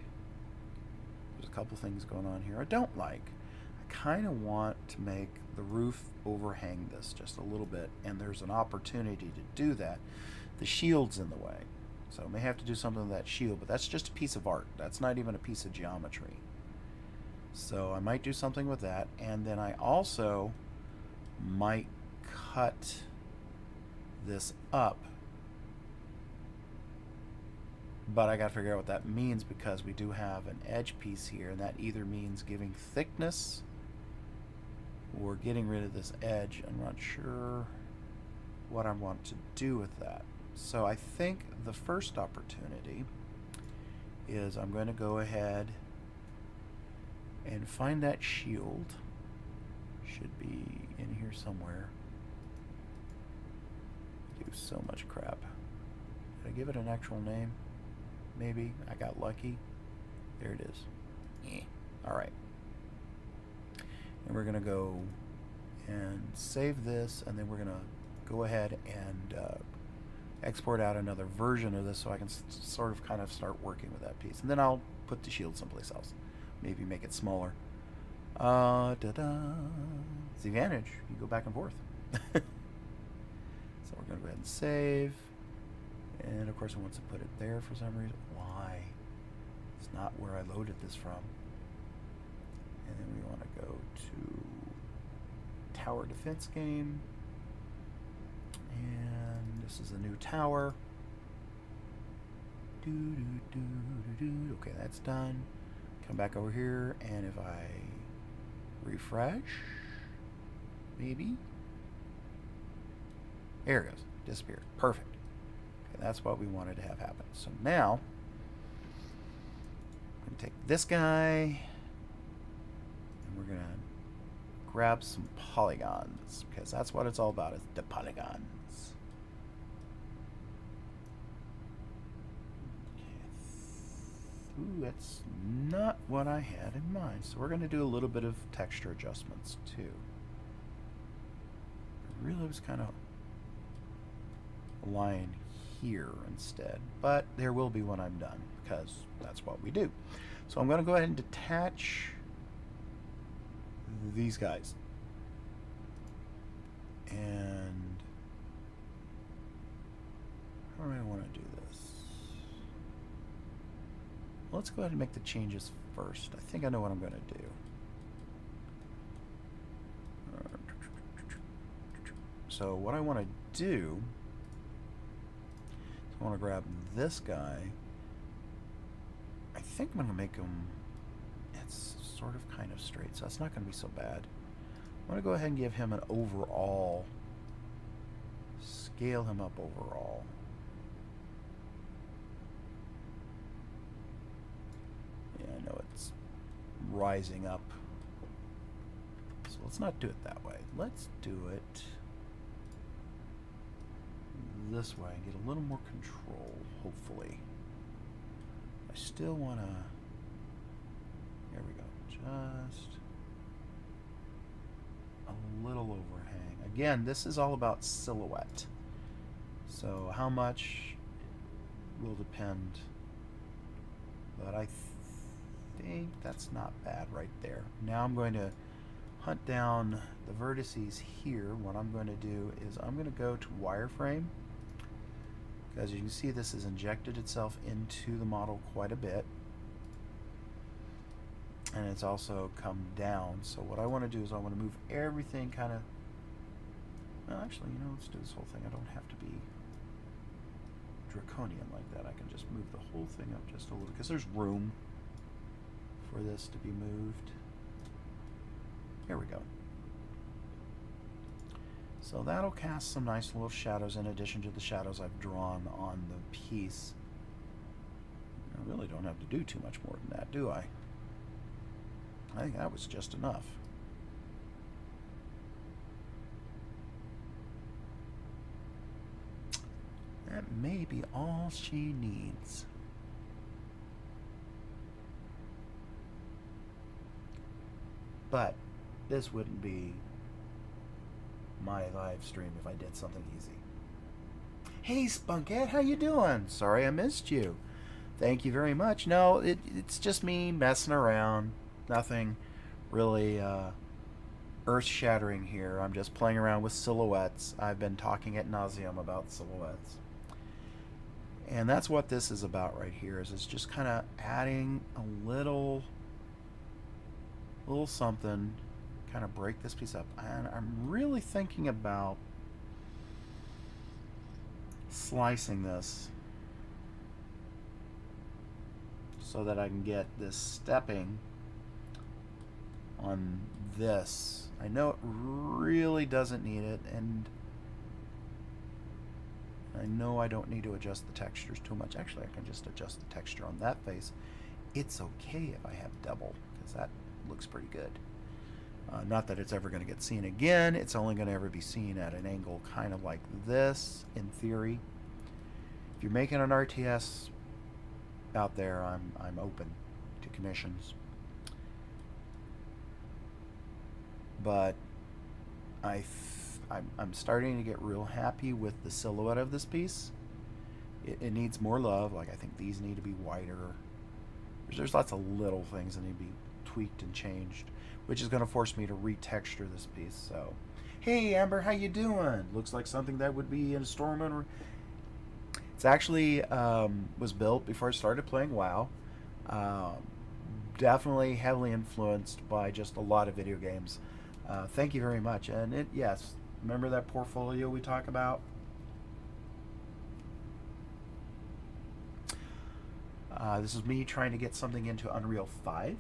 There's a couple of things going on here I don't like. I kind of want to make the roof overhang this just a little bit, and there's an opportunity to do that. The shield's in the way, so I may have to do something with that shield, but that's just a piece of art. That's not even a piece of geometry. So I might do something with that, and then I also might cut this up, but I got to figure out what that means, because we do have an edge piece here, and that either means giving thickness or getting rid of this edge. I'm not sure what I want to do with that. So I think the first opportunity is I'm going to go ahead and find that shield. Should be in here somewhere. Do so much crap. Did I give it an actual name? Maybe. I got lucky. There it is. Alright. And we're going to go and save this, and then we're going to go ahead and export out another version of this so I can sort of kind of start working with that piece. And then I'll put the shield someplace else. Maybe make it smaller. It's the advantage. You go back and forth. So we're going to go ahead and save. And of course it wants to put it there for some reason. Why? It's not where I loaded this from. And then we want to go to tower defense game. And this is a new tower. Okay, that's done. Come back over here, and if I refresh, maybe. There it goes. Disappeared. Perfect. Okay, that's what we wanted to have happen. So now, I'm going to take this guy, and we're going to grab some polygons, because that's what it's all about, is the polygons. Ooh, that's not what I had in mind. So we're going to do a little bit of texture adjustments too. I really was kind of lying here instead, but there will be when I'm done, because that's what we do. So I'm going to go ahead and detach these guys. And how do I want to do this? Let's go ahead and make the changes first. I think I know what I'm going to do. So what I want to do is I want to grab this guy. I think I'm going to make him, it's sort of kind of straight, so that's not going to be so bad. I'm going to go ahead and give him an overall, scale him up overall. Yeah, I know it's rising up. So let's not do it that way. Let's do it this way and get a little more control, hopefully. I still want to, there we go, just a little overhang. Again, this is all about silhouette. So how much will depend, but I think that's not bad right there. Now I'm going to hunt down the vertices here. What I'm going to do is I'm going to go to wireframe. As you can see, this has injected itself into the model quite a bit. And it's also come down. So what I want to do is I want to move everything kind of, well, actually, you know, let's do this whole thing. I don't have to be draconian like that. I can just move the whole thing up just a little, because there's room for this to be moved. Here we go. So that'll cast some nice little shadows in addition to the shadows I've drawn on the piece. I really don't have to do too much more than that, do I? I think that was just enough. That may be all she needs. But this wouldn't be my live stream if I did something easy. Hey Spunkhead, how you doing? Sorry I missed you. Thank you very much. No, it's just me messing around. Nothing really earth-shattering here. I'm just playing around with silhouettes. I've been talking ad nauseum about silhouettes. And that's what this is about right here, is it's just kind of adding a little something, kind of break this piece up. And I'm really thinking about slicing this so that I can get this stepping on this. I know it really doesn't need it, and I know I don't need to adjust the textures too much. Actually, I can just adjust the texture on that face. It's okay if I have double, because that looks pretty good. Not that it's ever going to get seen again. It's only going to ever be seen at an angle kind of like this, in theory. If you're making an RTS out there, I'm open to commissions. But I'm starting to get real happy with the silhouette of this piece. It needs more love. Like, I think these need to be wider. There's lots of little things that need to be tweaked and changed, which is going to force me to retexture this piece. So, hey Amber, how you doing? Looks like something that would be in a storm. It's actually was built before I started playing WoW. Definitely heavily influenced by just a lot of video games. Thank you very much. And yes, remember that portfolio we talk about? This is me trying to get something into Unreal 5.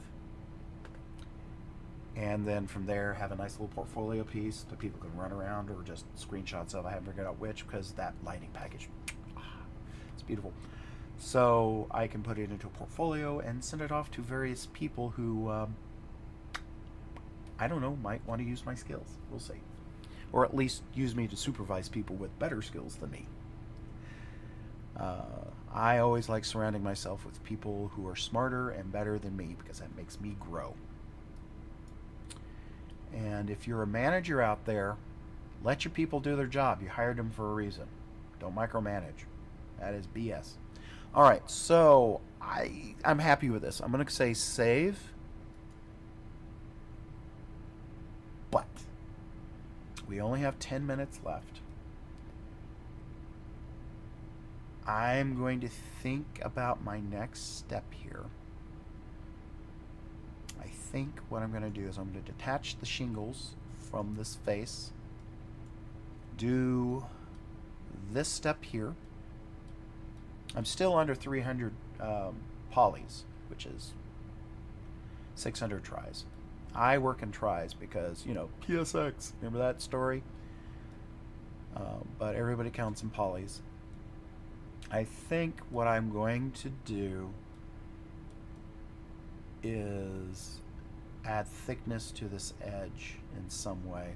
And then from there have a nice little portfolio piece that people can run around, or just screenshots of. I haven't figured out which, because that lighting package, it's beautiful. So I can put it into a portfolio and send it off to various people who, I don't know, might want to use my skills. We'll see. Or at least use me to supervise people with better skills than me. I always like surrounding myself with people who are smarter and better than me, because that makes me grow. And if you're a manager out there, let your people do their job. You hired them for a reason. Don't micromanage. That is BS. All right, so I'm happy with this. I'm going to say save. But we only have 10 minutes left. I'm going to think about my next step here. I think what I'm going to do is I'm going to detach the shingles from this face, do this step here. I'm still under 300 polys, which is 600 tries. I work in tries because, you know, PSX, remember that story? But everybody counts in polys. I think what I'm going to do is add thickness to this edge in some way.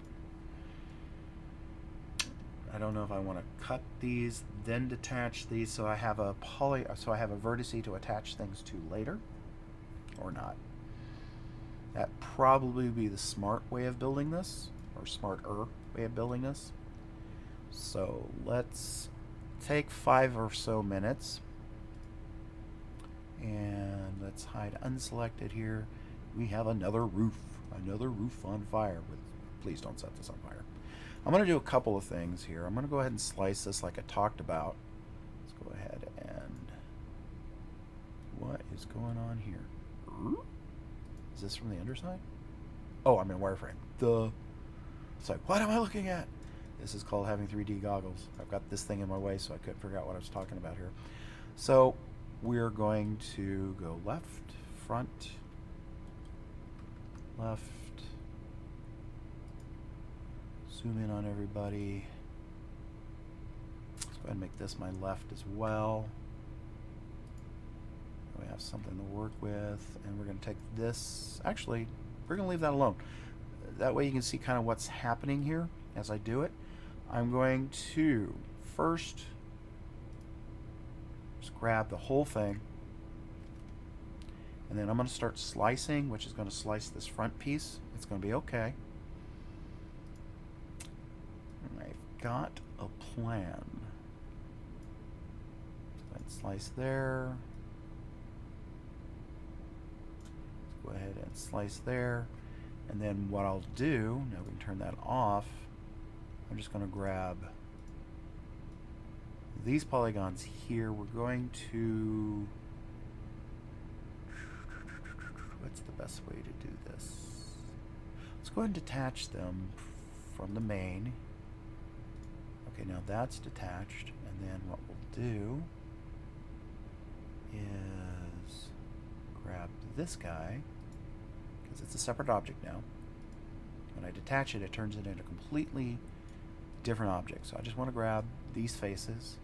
I don't know if I want to cut these, then detach these, so I have a vertice to attach things to later, or not. That probably be the smart way of building this, or smarter way of building this. So let's take 5 or so minutes, and let's hide unselected here. We have another roof on fire. Please don't set this on fire. I'm going to do a couple of things here. I'm going to go ahead and slice this like I talked about. Let's go ahead and... what is going on here? Is this from the underside? Oh, I'm in wireframe. It's like, what am I looking at? This is called having 3D goggles. I've got this thing in my way, so I couldn't figure out what I was talking about here. So we're going to go left, front, left. Zoom in on everybody. Let's go ahead and make this my left as well. We have something to work with, and we're going to take this. Actually, we're going to leave that alone. That way you can see kind of what's happening here as I do it. I'm going to first just grab the whole thing, and then I'm going to start slicing, which is going to slice this front piece. It's going to be okay. And I've got a plan. Let's slice there. Let's go ahead and slice there. And then what I'll do, now we can turn that off, I'm just going to grab these polygons here. We're going to, what's the best way to do this? Let's go ahead and detach them from the main. Okay, now that's detached, and then what we'll do is grab this guy, because it's a separate object now. When I detach it, it turns it into a completely different object. So I just want to grab these faces.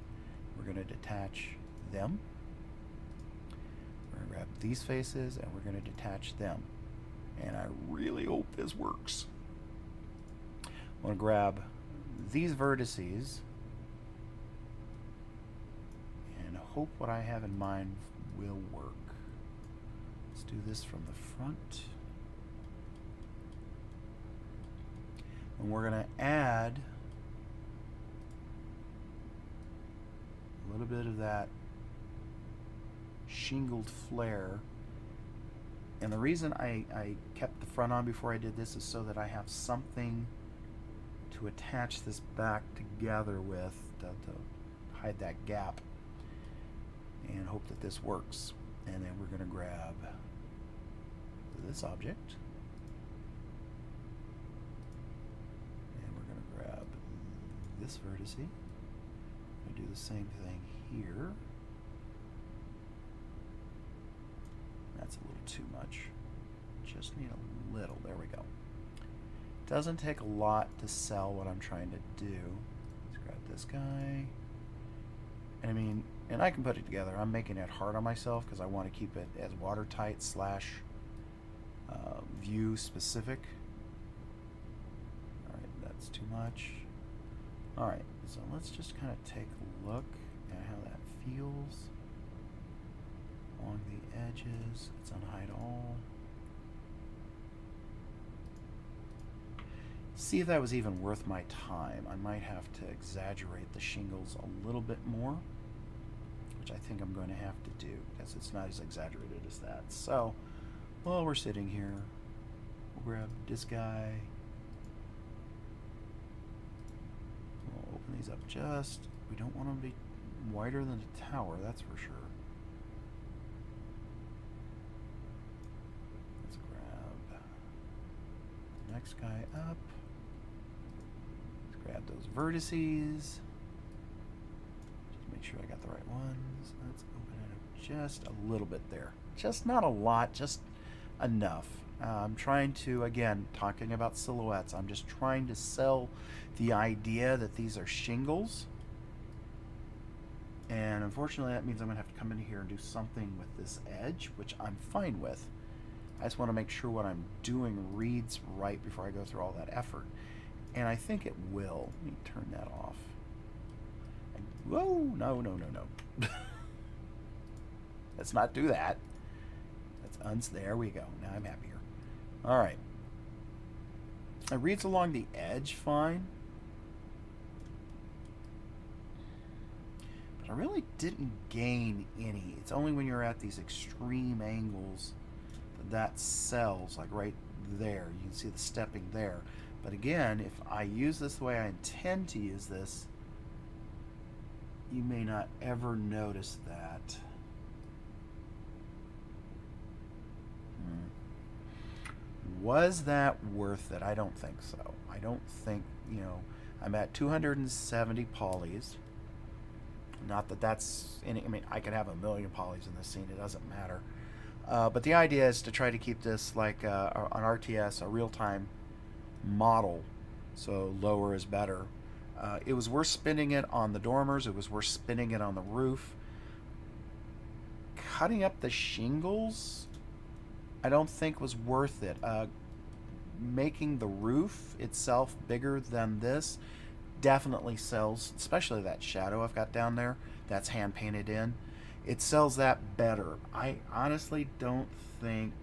We're going to detach them. We're going to grab these faces, and we're going to detach them. And I really hope this works. I want to grab these vertices and hope what I have in mind will work. Let's do this from the front. And we're going to add a little bit of that shingled flare. And the reason I kept the front on before I did this is so that I have something to attach this back together with to hide that gap, and hope that this works. And then we're going to grab this object, and we're going to grab this vertice. I'm going to do the same thing here. That's a little too much. Just need a little. There we go. Doesn't take a lot to sell what I'm trying to do. Let's grab this guy. And I mean, and I can put it together. I'm making it hard on myself because I want to keep it as watertight slash view specific. Alright, that's too much. Alright, so let's just kind of take a look at how that feels. Along the edges, let's unhide all. See if that was even worth my time. I might have to exaggerate the shingles a little bit more, which I think I'm going to have to do because it's not as exaggerated as that. So, while we're sitting here, we'll grab this guy. We'll open these up just. We don't want them to be wider than a tower, that's for sure. Let's grab the next guy up. Grab those vertices. Just make sure I got the right ones. Let's open it up just a little bit there. Just not a lot, just enough. I'm trying to, again, talking about silhouettes, I'm just trying to sell the idea that these are shingles. And unfortunately that means I'm going to have to come in here and do something with this edge, which I'm fine with. I just want to make sure what I'm doing reads right before I go through all that effort. And I think it will. Let me turn that off. Whoa, no. Let's not do that. There we go. Now I'm happier. All right. It reads along the edge fine. But I really didn't gain any. It's only when you're at these extreme angles that sells, like right there. You can see the stepping there. But again, if I use this the way I intend to use this, you may not ever notice that. Was that worth it? I don't think so. I don't think, you know, I'm at 270 polys. Not that that's any, I mean, I could have a million polys in this scene, it doesn't matter. But the idea is to try to keep this like an RTS, a real-time model, so lower is better. It was worth spinning it on the dormers, it was worth spinning it on the roof. Cutting up the shingles I don't think was worth it. Making the roof itself bigger than this definitely sells, especially that shadow I've got down there that's hand painted in. It sells that better. I honestly don't think,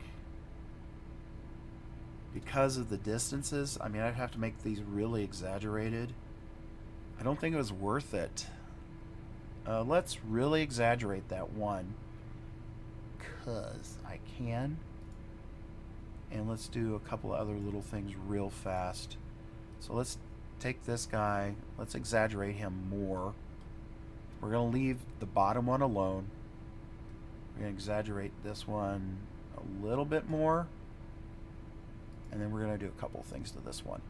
because of the distances, I mean, I'd have to make these really exaggerated. I don't think it was worth it. Let's really exaggerate that one, because I can. And let's do a couple of other little things real fast. So let's take this guy, let's exaggerate him more. We're going to leave the bottom one alone. We're going to exaggerate this one a little bit more. And then we're going to do a couple of things to this one.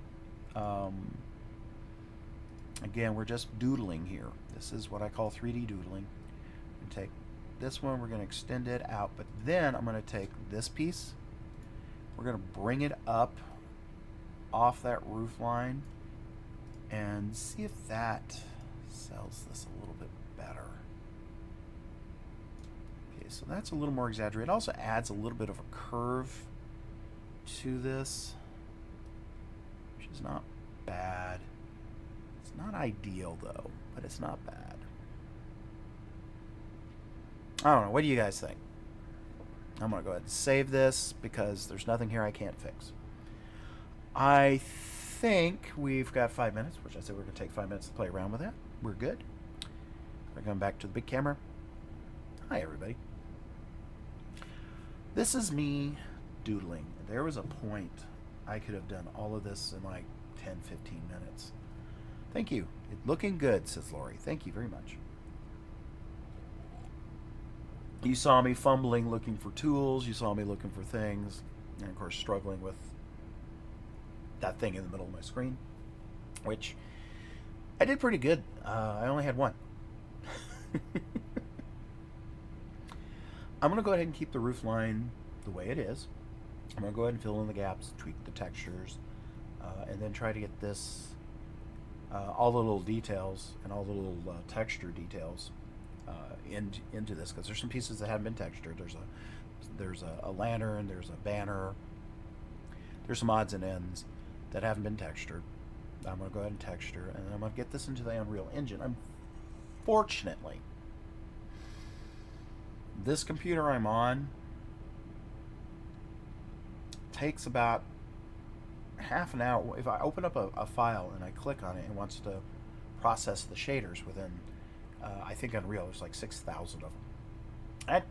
Again, we're just doodling here. This is what I call 3D doodling. We take this one, we're going to extend it out, but then I'm going to take this piece, we're going to bring it up off that roof line and see if that sells this a little bit better. Okay, so that's a little more exaggerated. It also adds a little bit of a curve to this, which is not bad. It's not ideal though, but it's not bad. I don't know. What do you guys think? I'm going to go ahead and save this because there's nothing here I can't fix. I think we've got 5 minutes, which I said we're going to take 5 minutes to play around with that. We're good. We're going back to the big camera. Hi, everybody. This is me doodling. There was a point I could have done all of this in like 10, 15 minutes. Thank you. It's looking good, says Lori. Thank you very much. You saw me fumbling looking for tools. You saw me looking for things. And, of course, struggling with that thing in the middle of my screen, which I did pretty good. I only had one. I'm going to go ahead and keep the roof line the way it is. I'm going to go ahead and fill in the gaps, tweak the textures, and then try to get this, all the little details and all the little texture details into this, because there's some pieces that haven't been textured. There's a lantern, there's a banner, there's some odds and ends that haven't been textured. I'm going to go ahead and texture, and then I'm going to get this into the Unreal Engine. Unfortunately, this computer I'm on takes about half an hour. If I open up a file and I click on it, it wants to process the shaders within, I think Unreal, there's like 6,000 of them. That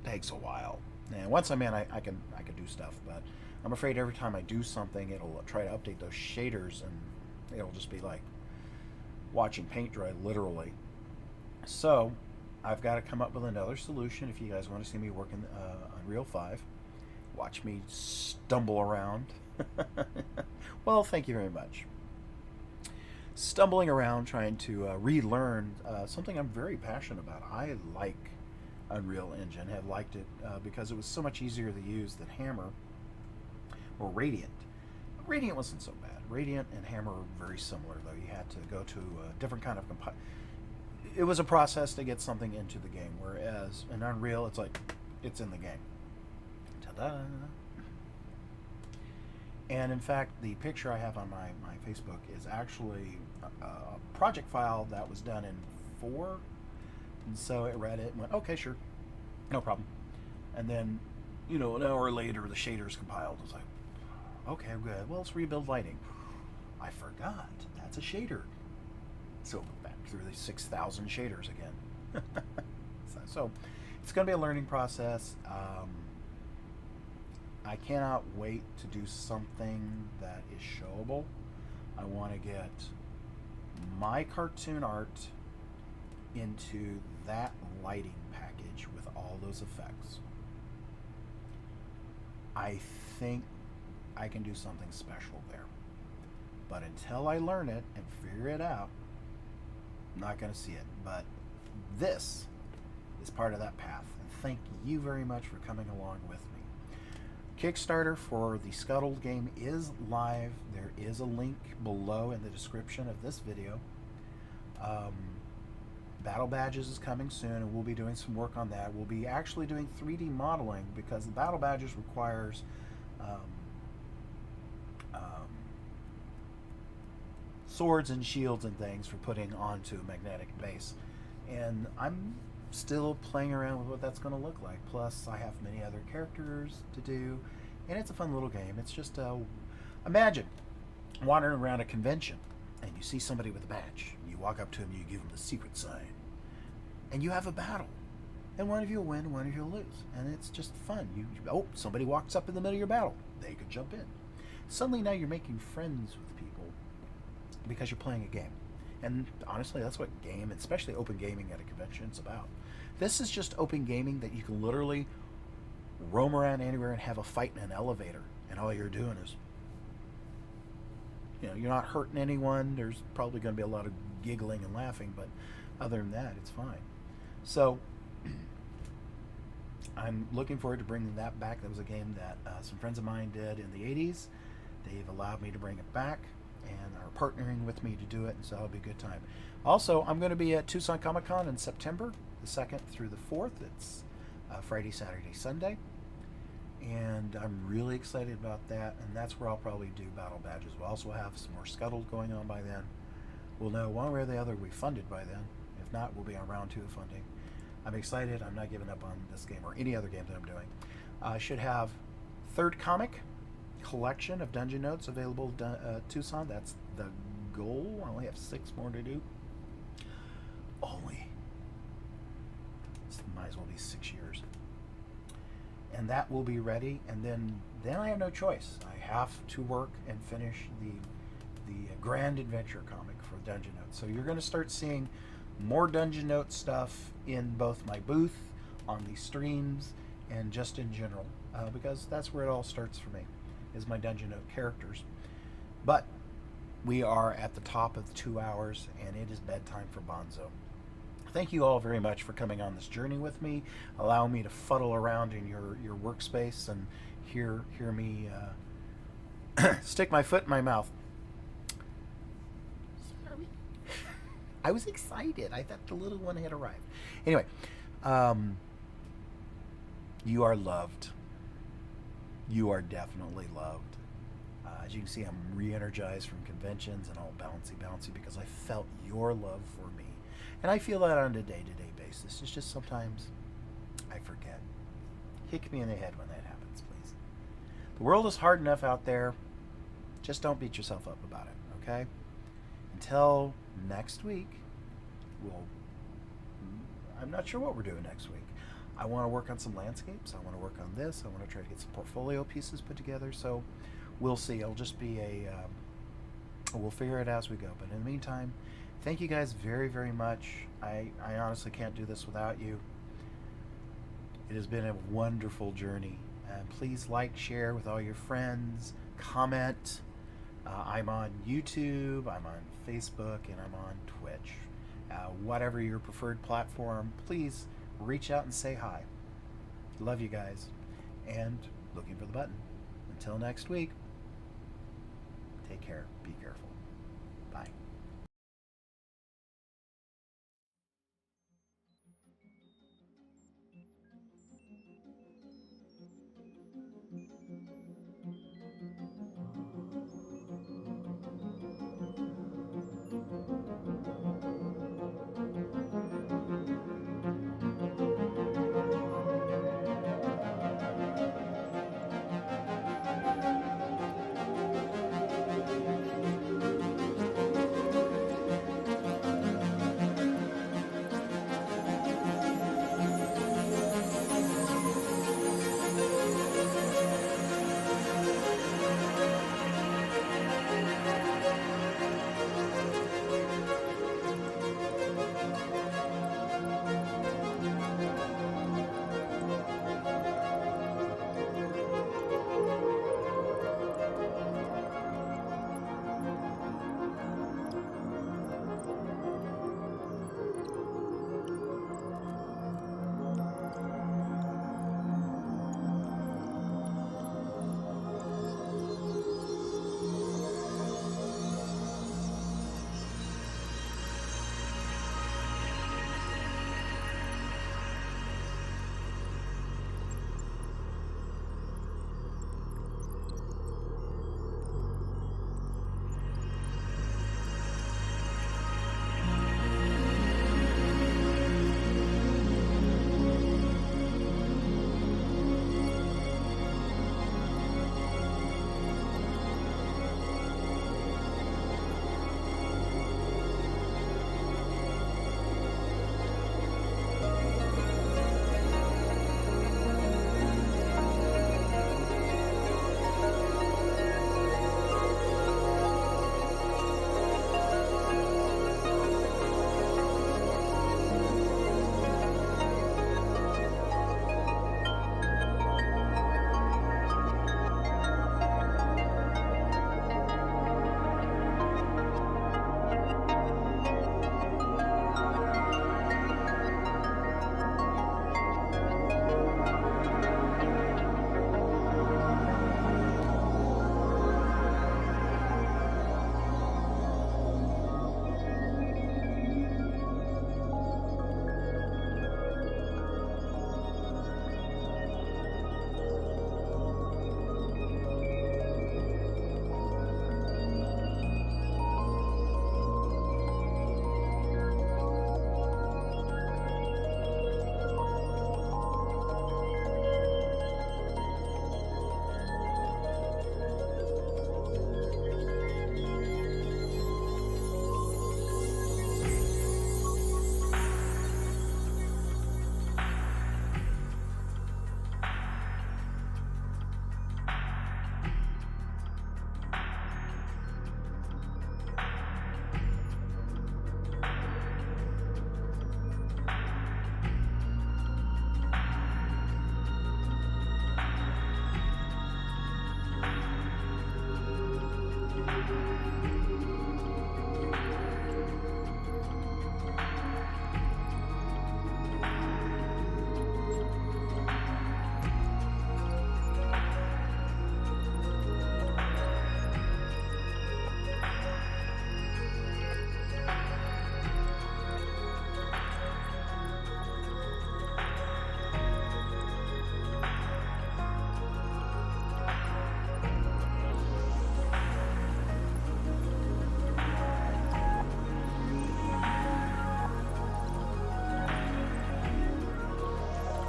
takes a while. And once I'm in, I can do stuff, but I'm afraid every time I do something, it'll try to update those shaders, and it'll just be like watching paint dry, literally. So I've got to come up with another solution. If you guys want to see me work in Unreal 5, watch me stumble around. Well, thank you very much. Stumbling around trying to relearn something I'm very passionate about. I like Unreal Engine, have liked it because it was so much easier to use than Hammer or Radiant. Radiant wasn't so bad. Radiant and Hammer were very similar, though. You had to go to a different kind of it was a process to get something into the game, whereas in Unreal, it's like, it's in the game. Ta-da! And in fact, the picture I have on my Facebook is actually a project file that was done in 4. And so it read it and went, okay, sure, no problem. And then, you know, an hour later, the shaders compiled. I was like, okay, good. Well, let's rebuild lighting. I forgot. That's a shader. So back through these 6,000 shaders again. So it's going to be a learning process. I cannot wait to do something that is showable. I want to get my cartoon art into that lighting package with all those effects. I think I can do something special there. But until I learn it and figure it out, I'm not going to see it. But this is part of that path. And thank you very much for coming along with me. Kickstarter for the Scuttled game is live. There is a link below in the description of this video. Battle Badges is coming soon, and we'll be doing some work on that. We'll be actually doing 3D modeling because the Battle Badges requires swords and shields and things for putting onto a magnetic base. And I'm still playing around with what that's going to look like. Plus, I have many other characters to do, and it's a fun little game. It's just, imagine wandering around a convention, and you see somebody with a badge. You walk up to him, you give him the secret sign, and you have a battle. And one of you will win, one of you will lose. And it's just fun. Oh, somebody walks up in the middle of your battle. They could jump in. Suddenly now you're making friends with people because you're playing a game. And honestly, that's what game, especially open gaming at a convention, is about. This is just open gaming that you can literally roam around anywhere and have a fight in an elevator. And all you're doing is, you know, you're not hurting anyone. There's probably going to be a lot of giggling and laughing, but other than that, it's fine. So I'm looking forward to bringing that back. That was a game that some friends of mine did in the 80s. They've allowed me to bring it back and are partnering with me to do it, and so it'll be a good time. Also, I'm going to be at Tucson Comic Con in September, the 2nd through the 4th. It's Friday, Saturday, Sunday. and I'm really excited about that. And that's where I'll probably do battle badges. We'll also have some more scuttled going on by then. We'll know one way or the other we'll be funded by then. If not, we'll be on round 2 of funding. I'm excited. I'm not giving up on this game or any other game that I'm doing. I should have third comic collection of dungeon notes available Tucson. That's the goal. I only have 6 more to do. Only. This might as well be 6 years. And that will be ready, and then I have no choice. I have to work and finish the Grand Adventure comic for Dungeon Notes. So you're going to start seeing more Dungeon Note stuff in both my booth, on the streams, and just in general, because that's where it all starts for me, is my Dungeon Note characters. But we are at the top of the 2 hours, and it is bedtime for Bonzo. Thank you all very much for coming on this journey with me, allowing me to fuddle around in your workspace and hear me stick my foot in my mouth. Sorry. I was excited. I thought the little one had arrived. Anyway, you are loved. You are definitely loved. As you can see, I'm re-energized from conventions and all bouncy because I felt your love for me. And I feel that on a day-to-day basis. It's just sometimes I forget. Kick me in the head when that happens, please. The world is hard enough out there. Just don't beat yourself up about it, okay? Until next week, I'm not sure what we're doing next week. I want to work on some landscapes. I want to work on this. I want to try to get some portfolio pieces put together. So we'll see. It'll just be we'll figure it as we go. But in the meantime, thank you guys very, very much. I honestly can't do this without you. It has been a wonderful journey. Please like, share with all your friends, comment. I'm on YouTube, I'm on Facebook, and I'm on Twitch. Whatever your preferred platform, please reach out and say hi. Love you guys. And looking for the button. Until next week, take care. Be careful. Bye.